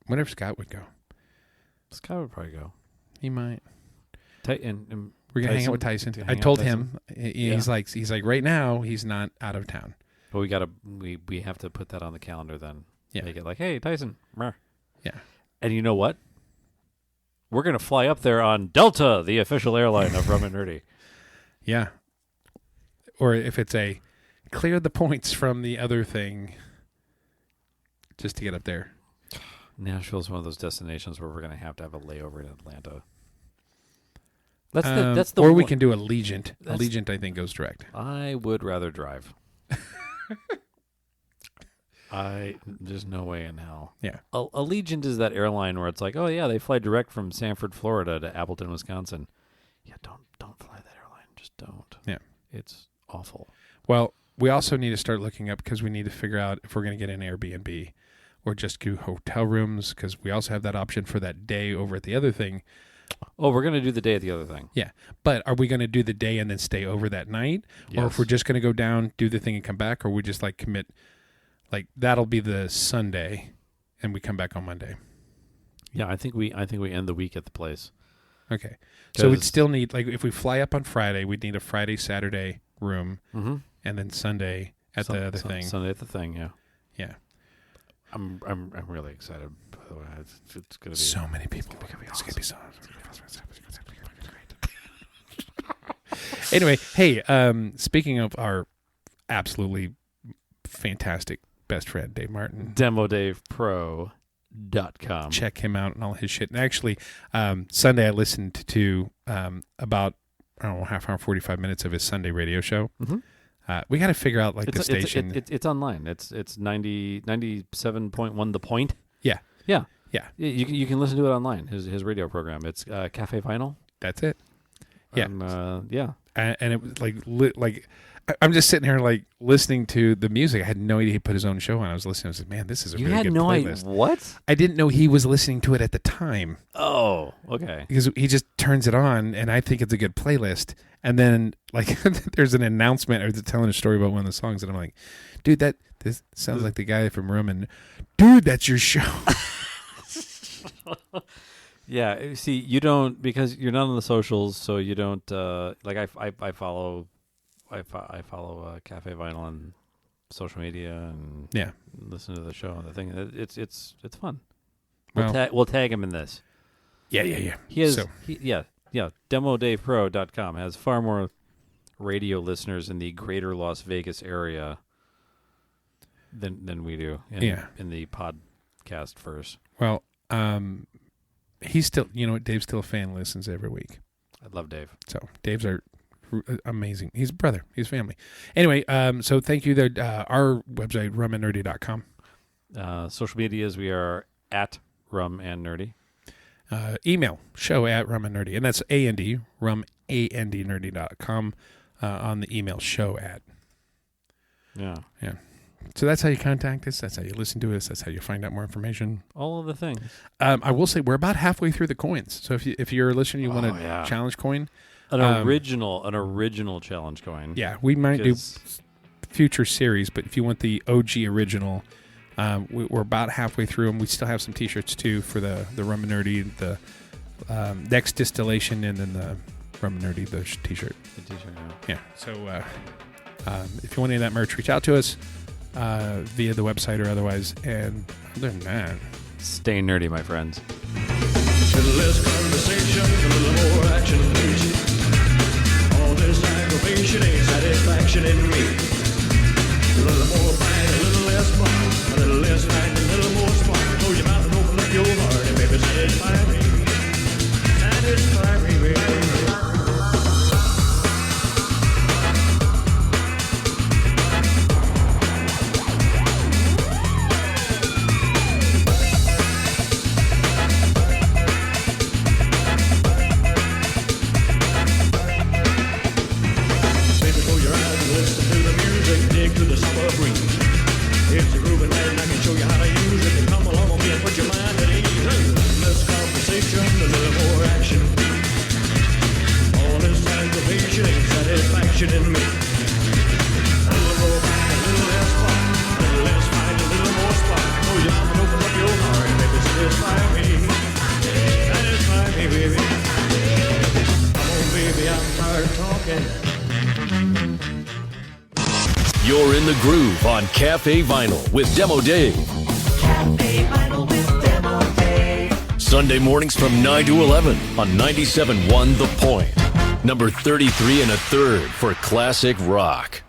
[SPEAKER 10] whenever Scott would go,
[SPEAKER 7] Scott would probably go.
[SPEAKER 10] He might.
[SPEAKER 7] And
[SPEAKER 10] we're gonna hang out with Tyson. I told him he's like right now he's not out of town.
[SPEAKER 7] But we have to put that on the calendar then.
[SPEAKER 10] Yeah.
[SPEAKER 7] Make it like, hey, Tyson. Meh.
[SPEAKER 10] Yeah.
[SPEAKER 7] And you know what? We're gonna fly up there on Delta, the official airline of Rum and Nerdy.
[SPEAKER 10] Yeah. Or if it's a clear the points from the other thing just to get up there.
[SPEAKER 7] Nashville's one of those destinations where we're gonna have to have a layover in Atlanta. That's the
[SPEAKER 10] or
[SPEAKER 7] one.
[SPEAKER 10] we can do Allegiant. Allegiant, I think, goes direct.
[SPEAKER 7] I would rather drive. There's no way in hell.
[SPEAKER 10] Yeah.
[SPEAKER 7] Allegiant is that airline where it's like, oh yeah, they fly direct from Sanford, Florida to Appleton, Wisconsin. Yeah, don't fly that airline. Just don't.
[SPEAKER 10] Yeah.
[SPEAKER 7] It's awful.
[SPEAKER 10] Well, we also need to start looking up because we need to figure out if we're going to get an Airbnb or just do hotel rooms, because we also have that option for that day over at the other thing.
[SPEAKER 7] Oh, we're going to do the day at the other thing.
[SPEAKER 10] Yeah. But are we going to do the day and then stay over that night?
[SPEAKER 7] Yes.
[SPEAKER 10] Or if we're just going to go down, do the thing and come back, or we just like commit, like that'll be the Sunday and we come back on Monday.
[SPEAKER 7] Yeah, I think we end the week at the place.
[SPEAKER 10] Okay. So we'd still need, like, if we fly up on Friday, we'd need a Friday, Saturday room, and then Sunday at the other thing.
[SPEAKER 7] Sunday at the thing, yeah.
[SPEAKER 10] Yeah.
[SPEAKER 7] I'm really excited, by the way. It's going to be
[SPEAKER 10] so many people. It's going to be so Anyway, hey, speaking of our absolutely fantastic best friend, Dave Martin.
[SPEAKER 7] DemoDavePro.com.
[SPEAKER 10] Check him out and all his shit. And actually, Sunday I listened to about, I don't know, half hour, 45 minutes of his Sunday radio show.
[SPEAKER 7] Mm-hmm.
[SPEAKER 10] We got to figure out, like, the station.
[SPEAKER 7] It's online. It's 97.1 The Point.
[SPEAKER 10] Yeah.
[SPEAKER 7] Yeah.
[SPEAKER 10] Yeah.
[SPEAKER 7] You can listen to it online, his radio program. It's Cafe Vinyl.
[SPEAKER 10] That's it. Yeah.
[SPEAKER 7] Yeah.
[SPEAKER 10] And it was like I'm just sitting here like listening to the music. I had no idea he put his own show on. I was listening. I was like, man, this is a really good playlist.
[SPEAKER 7] What?
[SPEAKER 10] I didn't know he was listening to it at the time.
[SPEAKER 7] Oh, okay.
[SPEAKER 10] Because he just turns it on, and I think it's a good playlist. And then, like, there's an announcement or telling a story about one of the songs, and I'm like, dude, this sounds like the guy from Room, and dude, that's your show.
[SPEAKER 7] Yeah, see, you don't, because you're not on the socials, so you don't like. I follow Cafe Vinyl on social media and listen to the show and the thing. It's fun. We'll tag him in this.
[SPEAKER 10] Yeah.
[SPEAKER 7] He has DemoDavePro.com has far more radio listeners in the greater Las Vegas area than we do in the podcast first.
[SPEAKER 10] Well, he's still, Dave's still a fan, listens every week.
[SPEAKER 7] I love Dave.
[SPEAKER 10] So Dave's amazing. He's a brother. He's family. Anyway, so thank you. Our website, rumandnerdy.com.
[SPEAKER 7] Social medias, we are at Rum and Nerdy.
[SPEAKER 10] Email, show at rumandnerdy. And that's A-N-D, rumandnerdy.com on the email, show at.
[SPEAKER 7] Yeah.
[SPEAKER 10] Yeah. So that's how you contact us. That's how you listen to us. That's how you find out more information.
[SPEAKER 7] All of the things.
[SPEAKER 10] I will say we're about halfway through the coins. So if you're a listener, you want a challenge coin.
[SPEAKER 7] An original challenge coin.
[SPEAKER 10] Yeah, we might do future series, but if you want the OG original, we're about halfway through, and we still have some T-shirts too for the Rum and Nerdy, the next distillation, and then the Rum and Nerdy, the T-shirt.
[SPEAKER 7] The T-shirt,
[SPEAKER 10] yeah. So if you want any of that merch, reach out to us via the website or otherwise. And other than that,
[SPEAKER 7] stay nerdy, my friends.
[SPEAKER 8] A little less conversation, a little more action, please. All this aggravation ain't satisfaction in me. A little more fight, a little less fun. A little less fight, a little more spark. Close your mouth and open up your heart, and baby, satisfy me. Satisfy me, baby.
[SPEAKER 5] You're in the groove on Cafe Vinyl with Demo Dave.
[SPEAKER 8] Cafe Vinyl with Demo Dave.
[SPEAKER 5] Sunday mornings from 9 to 11 on 97.1 The Point. Number 33 and a third for classic rock.